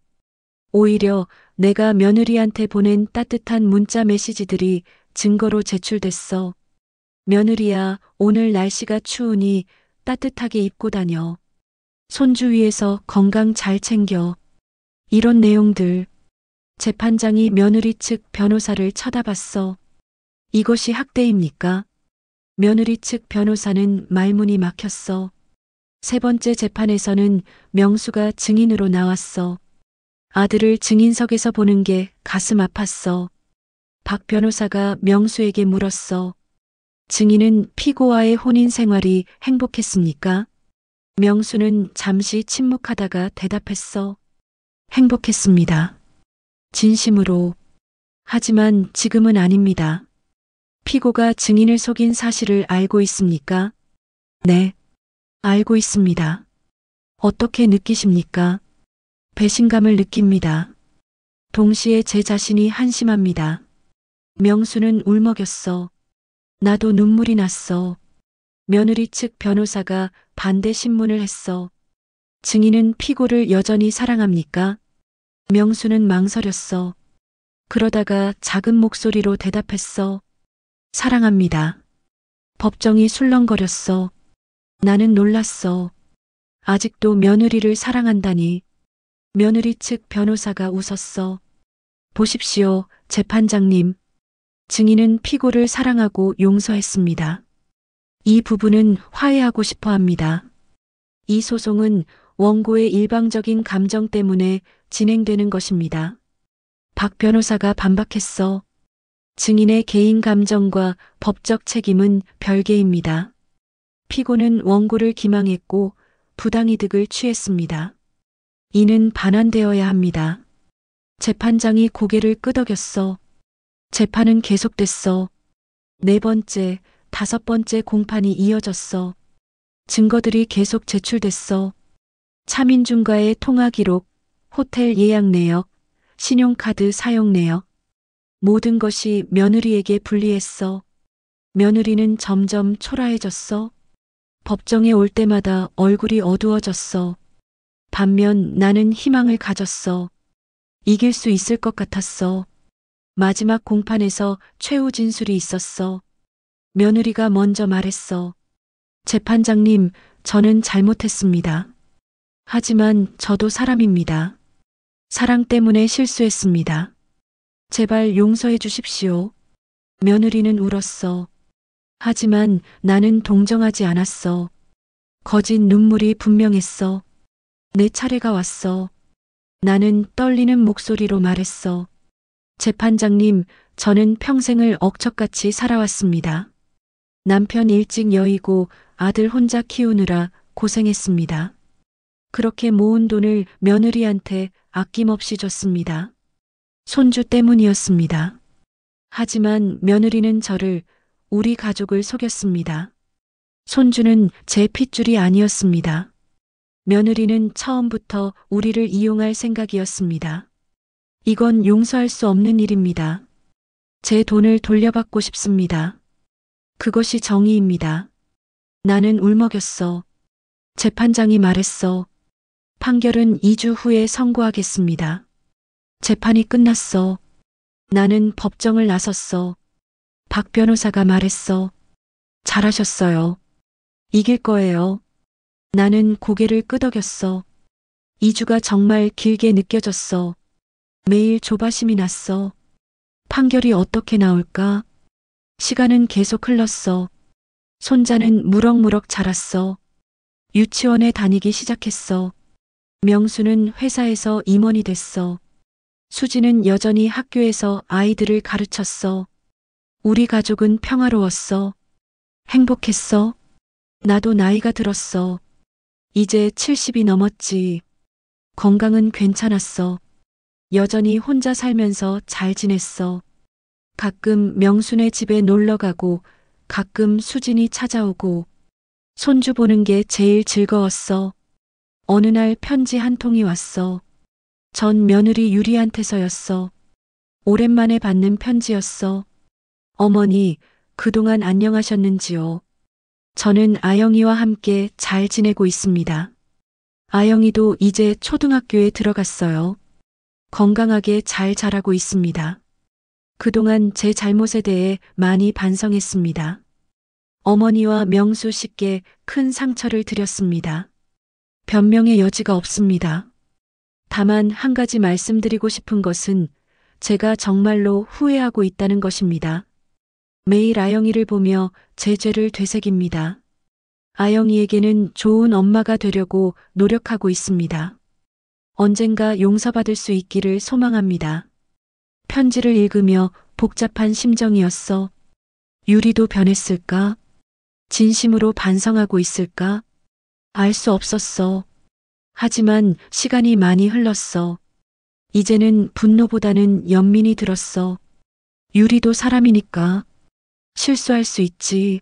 오히려 내가 며느리한테 보낸 따뜻한 문자 메시지들이 증거로 제출됐어. 며느리야, 오늘 날씨가 추우니 따뜻하게 입고 다녀. 손주 위에서 건강 잘 챙겨. 이런 내용들. 재판장이 며느리 측 변호사를 쳐다봤어. 이것이 학대입니까? 며느리 측 변호사는 말문이 막혔어. 세 번째 재판에서는 명수가 증인으로 나왔어. 아들을 증인석에서 보는 게 가슴 아팠어. 박 변호사가 명수에게 물었어. 증인은 피고와의 혼인 생활이 행복했습니까? 명수는 잠시 침묵하다가 대답했어. 행복했습니다. 진심으로. 하지만 지금은 아닙니다. 피고가 증인을 속인 사실을 알고 있습니까? 네, 알고 있습니다. 어떻게 느끼십니까? 배신감을 느낍니다. 동시에 제 자신이 한심합니다. 명수는 울먹였어. 나도 눈물이 났어. 며느리 측 변호사가 반대 신문을 했어. 증인은 피고를 여전히 사랑합니까? 명수는 망설였어. 그러다가 작은 목소리로 대답했어. 사랑합니다. 법정이 술렁거렸어. 나는 놀랐어. 아직도 며느리를 사랑한다니. 며느리 측 변호사가 웃었어. 보십시오, 재판장님. 증인은 피고를 사랑하고 용서했습니다. 이 부부는 화해하고 싶어 합니다. 이 소송은 원고의 일방적인 감정 때문에 진행되는 것입니다. 박 변호사가 반박했어. 증인의 개인 감정과 법적 책임은 별개입니다. 피고는 원고를 기망했고 부당이득을 취했습니다. 이는 반환되어야 합니다. 재판장이 고개를 끄덕였어. 재판은 계속됐어. 네 번째, 다섯 번째 공판이 이어졌어. 증거들이 계속 제출됐어. 차민준과의 통화 기록, 호텔 예약 내역, 신용카드 사용 내역. 모든 것이 며느리에게 불리했어. 며느리는 점점 초라해졌어. 법정에 올 때마다 얼굴이 어두워졌어. 반면 나는 희망을 가졌어. 이길 수 있을 것 같았어. 마지막 공판에서 최후 진술이 있었어. 며느리가 먼저 말했어. 재판장님, 저는 잘못했습니다. 하지만 저도 사람입니다. 사랑 때문에 실수했습니다. 제발 용서해 주십시오. 며느리는 울었어. 하지만 나는 동정하지 않았어. 거짓 눈물이 분명했어. 내 차례가 왔어. 나는 떨리는 목소리로 말했어. 재판장님, 저는 평생을 억척같이 살아왔습니다. 남편 일찍 여의고 아들 혼자 키우느라 고생했습니다. 그렇게 모은 돈을 며느리한테 아낌없이 줬습니다. 손주 때문이었습니다. 하지만 며느리는 저를, 우리 가족을 속였습니다. 손주는 제 핏줄이 아니었습니다. 며느리는 처음부터 우리를 이용할 생각이었습니다. 이건 용서할 수 없는 일입니다. 제 돈을 돌려받고 싶습니다. 그것이 정의입니다. 나는 울먹였어. 재판장이 말했어. 판결은 2주 후에 선고하겠습니다. 재판이 끝났어. 나는 법정을 나섰어. 박 변호사가 말했어. 잘하셨어요. 이길 거예요. 나는 고개를 끄덕였어. 2주가 정말 길게 느껴졌어. 매일 조바심이 났어. 판결이 어떻게 나올까? 시간은 계속 흘렀어. 손자는 무럭무럭 자랐어. 유치원에 다니기 시작했어. 명수는 회사에서 임원이 됐어. 수지는 여전히 학교에서 아이들을 가르쳤어. 우리 가족은 평화로웠어. 행복했어. 나도 나이가 들었어. 이제 70이 넘었지. 건강은 괜찮았어. 여전히 혼자 살면서 잘 지냈어. 가끔 명순의 집에 놀러 가고 가끔 수진이 찾아오고 손주 보는 게 제일 즐거웠어. 어느 날 편지 한 통이 왔어. 전 며느리 유리한테서였어. 오랜만에 받는 편지였어. 어머니, 그동안 안녕하셨는지요? 저는 아영이와 함께 잘 지내고 있습니다. 아영이도 이제 초등학교에 들어갔어요. 건강하게 잘 자라고 있습니다. 그동안 제 잘못에 대해 많이 반성했습니다. 어머니와 명수 씨께 큰 상처를 드렸습니다. 변명의 여지가 없습니다. 다만 한 가지 말씀드리고 싶은 것은 제가 정말로 후회하고 있다는 것입니다. 매일 아영이를 보며 제 죄를 되새깁니다. 아영이에게는 좋은 엄마가 되려고 노력하고 있습니다. 언젠가 용서받을 수 있기를 소망합니다. 편지를 읽으며 복잡한 심정이었어. 유리도 변했을까? 진심으로 반성하고 있을까? 알 수 없었어. 하지만 시간이 많이 흘렀어. 이제는 분노보다는 연민이 들었어. 유리도 사람이니까 실수할 수 있지.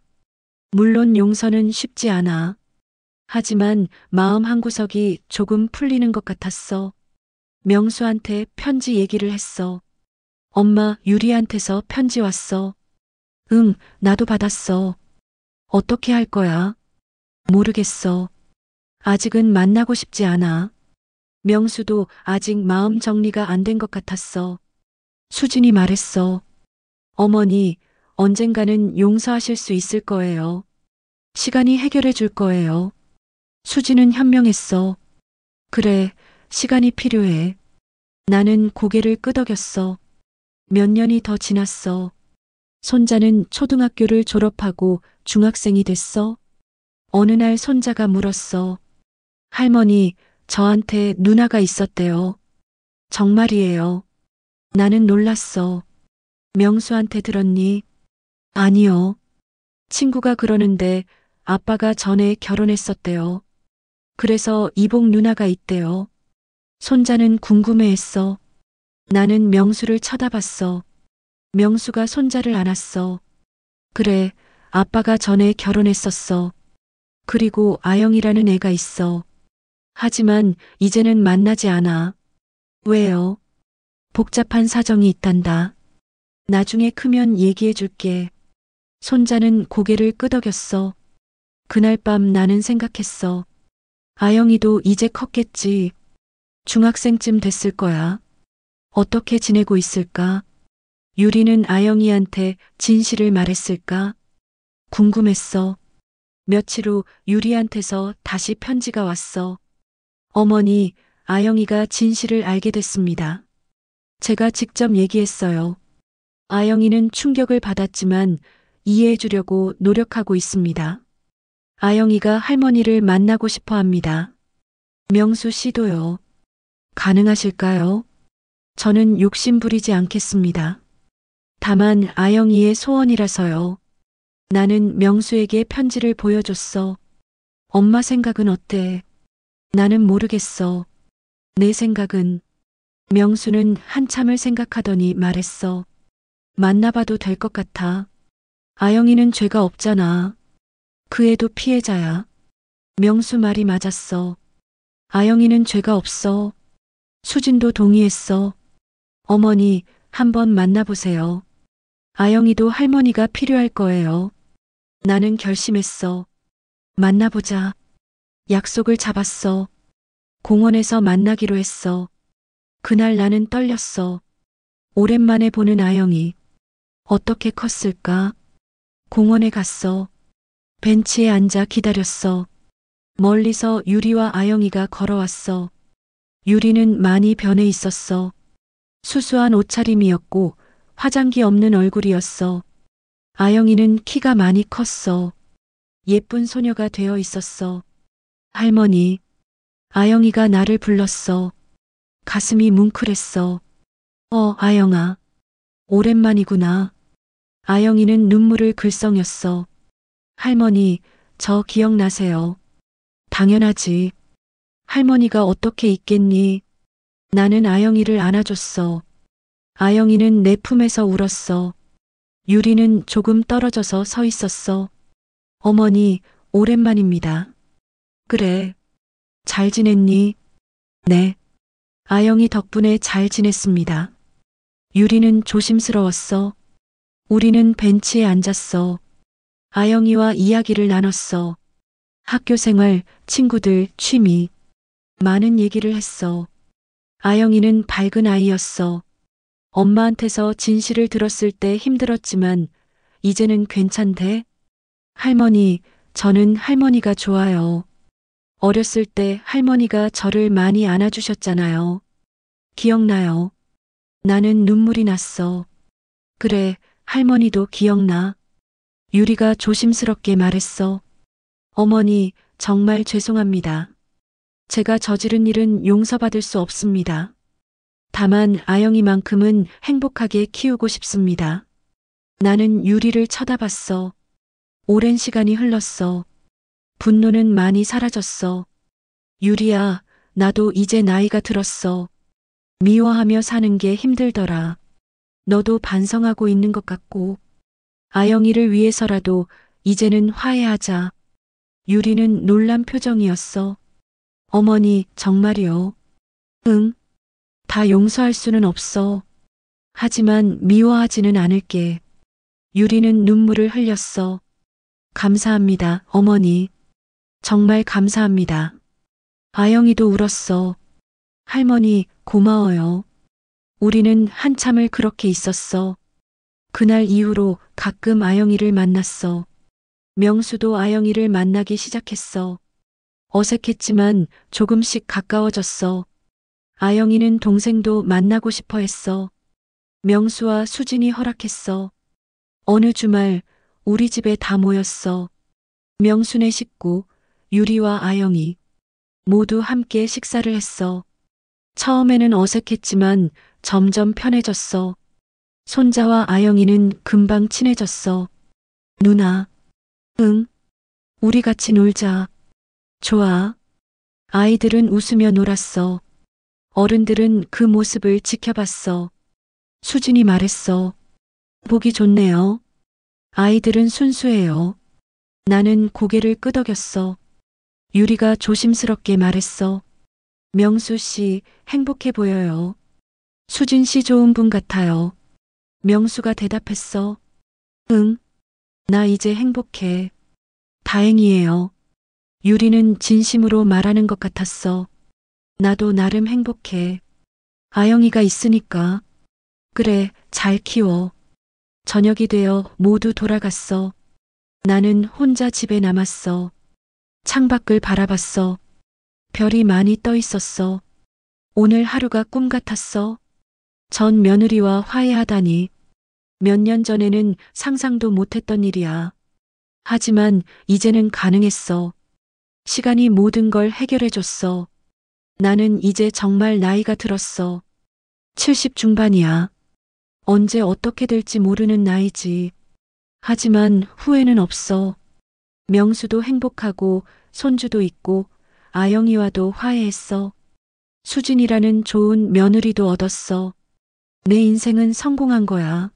물론 용서는 쉽지 않아. 하지만 마음 한구석이 조금 풀리는 것 같았어. 명수한테 편지 얘기를 했어. 엄마, 유리한테서 편지 왔어. 응, 나도 받았어. 어떻게 할 거야? 모르겠어. 아직은 만나고 싶지 않아. 명수도 아직 마음 정리가 안 된 것 같았어. 수진이 말했어. 어머니, 언젠가는 용서하실 수 있을 거예요. 시간이 해결해 줄 거예요. 수진은 현명했어. 그래, 시간이 필요해. 나는 고개를 끄덕였어. 몇 년이 더 지났어. 손자는 초등학교를 졸업하고 중학생이 됐어. 어느 날 손자가 물었어. 할머니, 저한테 누나가 있었대요. 정말이에요. 나는 놀랐어. 명수한테 들었니? 아니요. 친구가 그러는데 아빠가 전에 결혼했었대요. 그래서 이복 누나가 있대요. 손자는 궁금해했어. 나는 명수를 쳐다봤어. 명수가 손자를 안았어. 그래, 아빠가 전에 결혼했었어. 그리고 아영이라는 애가 있어. 하지만 이제는 만나지 않아. 왜요? 복잡한 사정이 있단다. 나중에 크면 얘기해 줄게. 손자는 고개를 끄덕였어. 그날 밤 나는 생각했어. 아영이도 이제 컸겠지. 중학생쯤 됐을 거야. 어떻게 지내고 있을까? 유리는 아영이한테 진실을 말했을까? 궁금했어. 며칠 후 유리한테서 다시 편지가 왔어. 어머니, 아영이가 진실을 알게 됐습니다. 제가 직접 얘기했어요. 아영이는 충격을 받았지만 이해해 주려고 노력하고 있습니다. 아영이가 할머니를 만나고 싶어 합니다. 명수 씨도요. 가능하실까요? 저는 욕심 부리지 않겠습니다. 다만 아영이의 소원이라서요. 나는 명수에게 편지를 보여줬어. 엄마 생각은 어때? 나는 모르겠어. 내 생각은. 명수는 한참을 생각하더니 말했어. 만나봐도 될 것 같아. 아영이는 죄가 없잖아. 그 애도 피해자야. 명수 말이 맞았어. 아영이는 죄가 없어. 수진도 동의했어. 어머니, 한번 만나보세요. 아영이도 할머니가 필요할 거예요. 나는 결심했어. 만나보자. 약속을 잡았어. 공원에서 만나기로 했어. 그날 나는 떨렸어. 오랜만에 보는 아영이. 어떻게 컸을까? 공원에 갔어. 벤치에 앉아 기다렸어. 멀리서 유리와 아영이가 걸어왔어. 유리는 많이 변해 있었어. 수수한 옷차림이었고 화장기 없는 얼굴이었어. 아영이는 키가 많이 컸어. 예쁜 소녀가 되어 있었어. 할머니. 아영이가 나를 불렀어. 가슴이 뭉클했어. 아영아. 오랜만이구나. 아영이는 눈물을 글썽였어. 할머니, 저 기억나세요? 당연하지. 할머니가 어떻게 있겠니? 나는 아영이를 안아줬어. 아영이는 내 품에서 울었어. 유리는 조금 떨어져서 서 있었어. 어머니, 오랜만입니다. 그래. 잘 지냈니? 네. 아영이 덕분에 잘 지냈습니다. 유리는 조심스러웠어. 우리는 벤치에 앉았어. 아영이와 이야기를 나눴어. 학교 생활, 친구들, 취미. 많은 얘기를 했어. 아영이는 밝은 아이였어. 엄마한테서 진실을 들었을 때 힘들었지만 이제는 괜찮대? 할머니, 저는 할머니가 좋아요. 어렸을 때 할머니가 저를 많이 안아주셨잖아요. 기억나요? 나는 눈물이 났어. 그래, 할머니도 기억나. 유리가 조심스럽게 말했어. 어머니, 정말 죄송합니다. 제가 저지른 일은 용서받을 수 없습니다. 다만 아영이만큼은 행복하게 키우고 싶습니다. 나는 유리를 쳐다봤어. 오랜 시간이 흘렀어. 분노는 많이 사라졌어. 유리야, 나도 이제 나이가 들었어. 미워하며 사는 게 힘들더라. 너도 반성하고 있는 것 같고. 아영이를 위해서라도 이제는 화해하자. 유리는 놀란 표정이었어. 어머니, 정말이요? 응. 다 용서할 수는 없어. 하지만 미워하지는 않을게. 유리는 눈물을 흘렸어. 감사합니다, 어머니. 정말 감사합니다. 아영이도 울었어. 할머니, 고마워요. 우리는 한참을 그렇게 있었어. 그날 이후로 가끔 아영이를 만났어. 명수도 아영이를 만나기 시작했어. 어색했지만 조금씩 가까워졌어. 아영이는 동생도 만나고 싶어 했어. 명수와 수진이 허락했어. 어느 주말 우리 집에 다 모였어. 명순의 식구, 유리와 아영이 모두 함께 식사를 했어. 처음에는 어색했지만 점점 편해졌어. 손자와 아영이는 금방 친해졌어. 누나. 응. 우리 같이 놀자. 좋아. 아이들은 웃으며 놀았어. 어른들은 그 모습을 지켜봤어. 수진이 말했어. 보기 좋네요. 아이들은 순수해요. 나는 고개를 끄덕였어. 유리가 조심스럽게 말했어. 명수 씨, 행복해 보여요. 수진 씨 좋은 분 같아요. 명수가 대답했어. 응. 나 이제 행복해. 다행이에요. 유리는 진심으로 말하는 것 같았어. 나도 나름 행복해. 아영이가 있으니까. 그래, 잘 키워. 저녁이 되어 모두 돌아갔어. 나는 혼자 집에 남았어. 창밖을 바라봤어. 별이 많이 떠 있었어. 오늘 하루가 꿈 같았어. 전 며느리와 화해하다니. 몇 년 전에는 상상도 못했던 일이야. 하지만 이제는 가능했어. 시간이 모든 걸 해결해줬어. 나는 이제 정말 나이가 들었어. 70 중반이야. 언제 어떻게 될지 모르는 나이지. 하지만 후회는 없어. 명수도 행복하고 손주도 있고 아영이와도 화해했어. 수진이라는 좋은 며느리도 얻었어. 내 인생은 성공한 거야.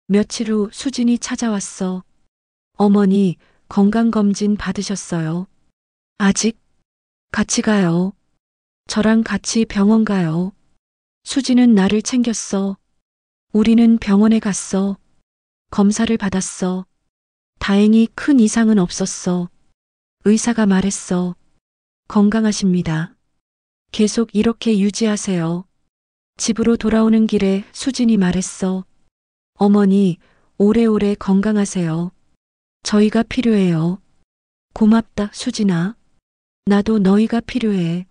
며칠 후 수진이 찾아왔어. 어머니, 건강검진 받으셨어요. 아직? 같이 가요. 저랑 같이 병원 가요. 수진은 나를 챙겼어. 우리는 병원에 갔어. 검사를 받았어. 다행히 큰 이상은 없었어. 의사가 말했어. 건강하십니다. 계속 이렇게 유지하세요. 집으로 돌아오는 길에 수진이 말했어. 어머니, 오래오래 건강하세요. 저희가 필요해요. 고맙다, 수진아. 나도 너희가 필요해.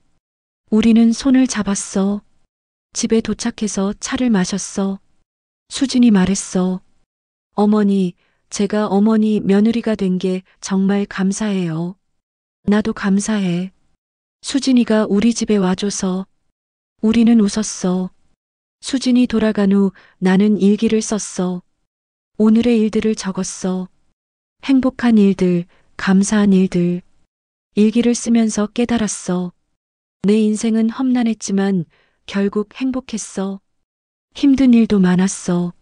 우리는 손을 잡았어. 집에 도착해서 차를 마셨어. 수진이 말했어. 어머니, 제가 어머니 며느리가 된 게 정말 감사해요. 나도 감사해. 수진이가 우리 집에 와줘서. 우리는 웃었어. 수진이 돌아간 후 나는 일기를 썼어. 오늘의 일들을 적었어. 행복한 일들, 감사한 일들. 일기를 쓰면서 깨달았어. 내 인생은 험난했지만 결국 행복했어. 힘든 일도 많았어.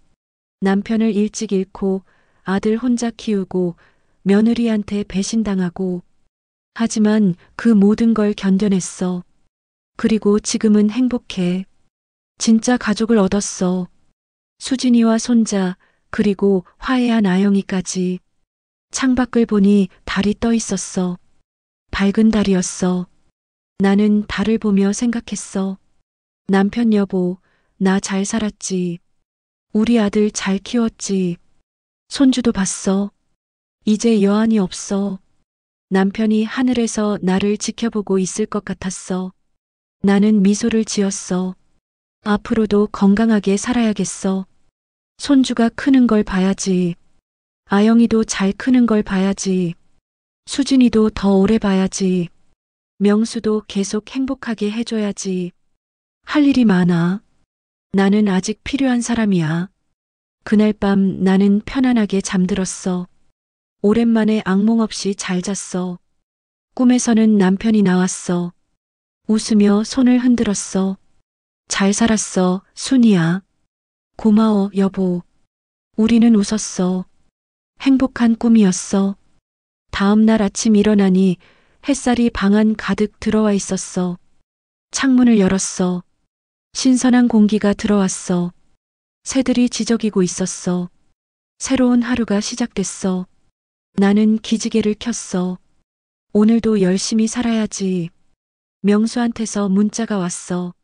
남편을 일찍 잃고 아들 혼자 키우고 며느리한테 배신당하고. 하지만 그 모든 걸 견뎌냈어. 그리고 지금은 행복해. 진짜 가족을 얻었어. 수진이와 손자, 그리고 화해한 아영이까지. 창밖을 보니 달이 떠 있었어. 밝은 달이었어. 나는 달을 보며 생각했어. 남편 여보, 나 잘 살았지. 우리 아들 잘 키웠지. 손주도 봤어. 이제 여한이 없어. 남편이 하늘에서 나를 지켜보고 있을 것 같았어. 나는 미소를 지었어. 앞으로도 건강하게 살아야겠어. 손주가 크는 걸 봐야지. 아영이도 잘 크는 걸 봐야지. 수진이도 더 오래 봐야지. 명수도 계속 행복하게 해줘야지. 할 일이 많아. 나는 아직 필요한 사람이야. 그날 밤 나는 편안하게 잠들었어. 오랜만에 악몽 없이 잘 잤어. 꿈에서는 남편이 나왔어. 웃으며 손을 흔들었어. 잘 살았어, 순이야. 고마워, 여보. 우리는 웃었어. 행복한 꿈이었어. 다음 날 아침 일어나니 햇살이 방 안 가득 들어와 있었어. 창문을 열었어. 신선한 공기가 들어왔어. 새들이 지저귀고 있었어. 새로운 하루가 시작됐어. 나는 기지개를 켰어. 오늘도 열심히 살아야지. 명수한테서 문자가 왔어.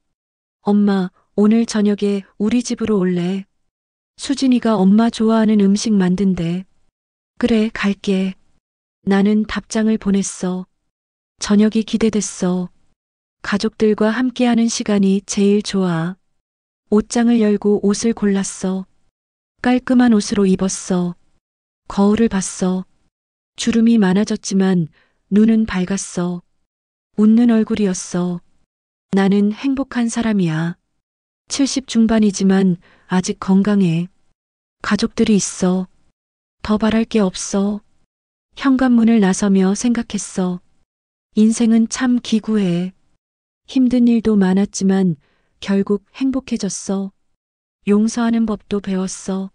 엄마, 오늘 저녁에 우리 집으로 올래. 수진이가 엄마 좋아하는 음식 만든대. 그래, 갈게. 나는 답장을 보냈어. 저녁이 기대됐어. 가족들과 함께하는 시간이 제일 좋아. 옷장을 열고 옷을 골랐어. 깔끔한 옷으로 입었어. 거울을 봤어. 주름이 많아졌지만 눈은 밝았어. 웃는 얼굴이었어. 나는 행복한 사람이야. 70 중반이지만 아직 건강해. 가족들이 있어. 더 바랄 게 없어. 현관문을 나서며 생각했어. 인생은 참 기구해. 힘든 일도 많았지만 결국 행복해졌어. 용서하는 법도 배웠어.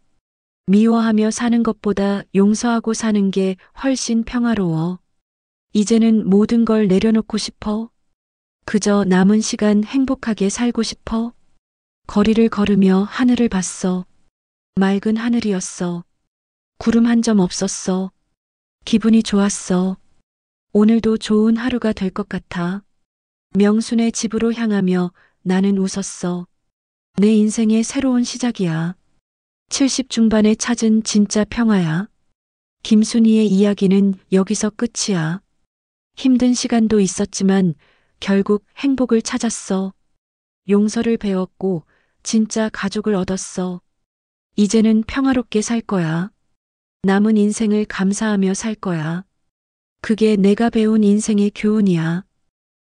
미워하며 사는 것보다 용서하고 사는 게 훨씬 평화로워. 이제는 모든 걸 내려놓고 싶어. 그저 남은 시간 행복하게 살고 싶어. 거리를 걸으며 하늘을 봤어. 맑은 하늘이었어. 구름 한 점 없었어. 기분이 좋았어. 오늘도 좋은 하루가 될 것 같아. 명순의 집으로 향하며 나는 웃었어. 내 인생의 새로운 시작이야. 70 중반에 찾은 진짜 평화야. 김순희의 이야기는 여기서 끝이야. 힘든 시간도 있었지만 결국 행복을 찾았어. 용서를 배웠고 진짜 가족을 얻었어. 이제는 평화롭게 살 거야. 남은 인생을 감사하며 살 거야. 그게 내가 배운 인생의 교훈이야.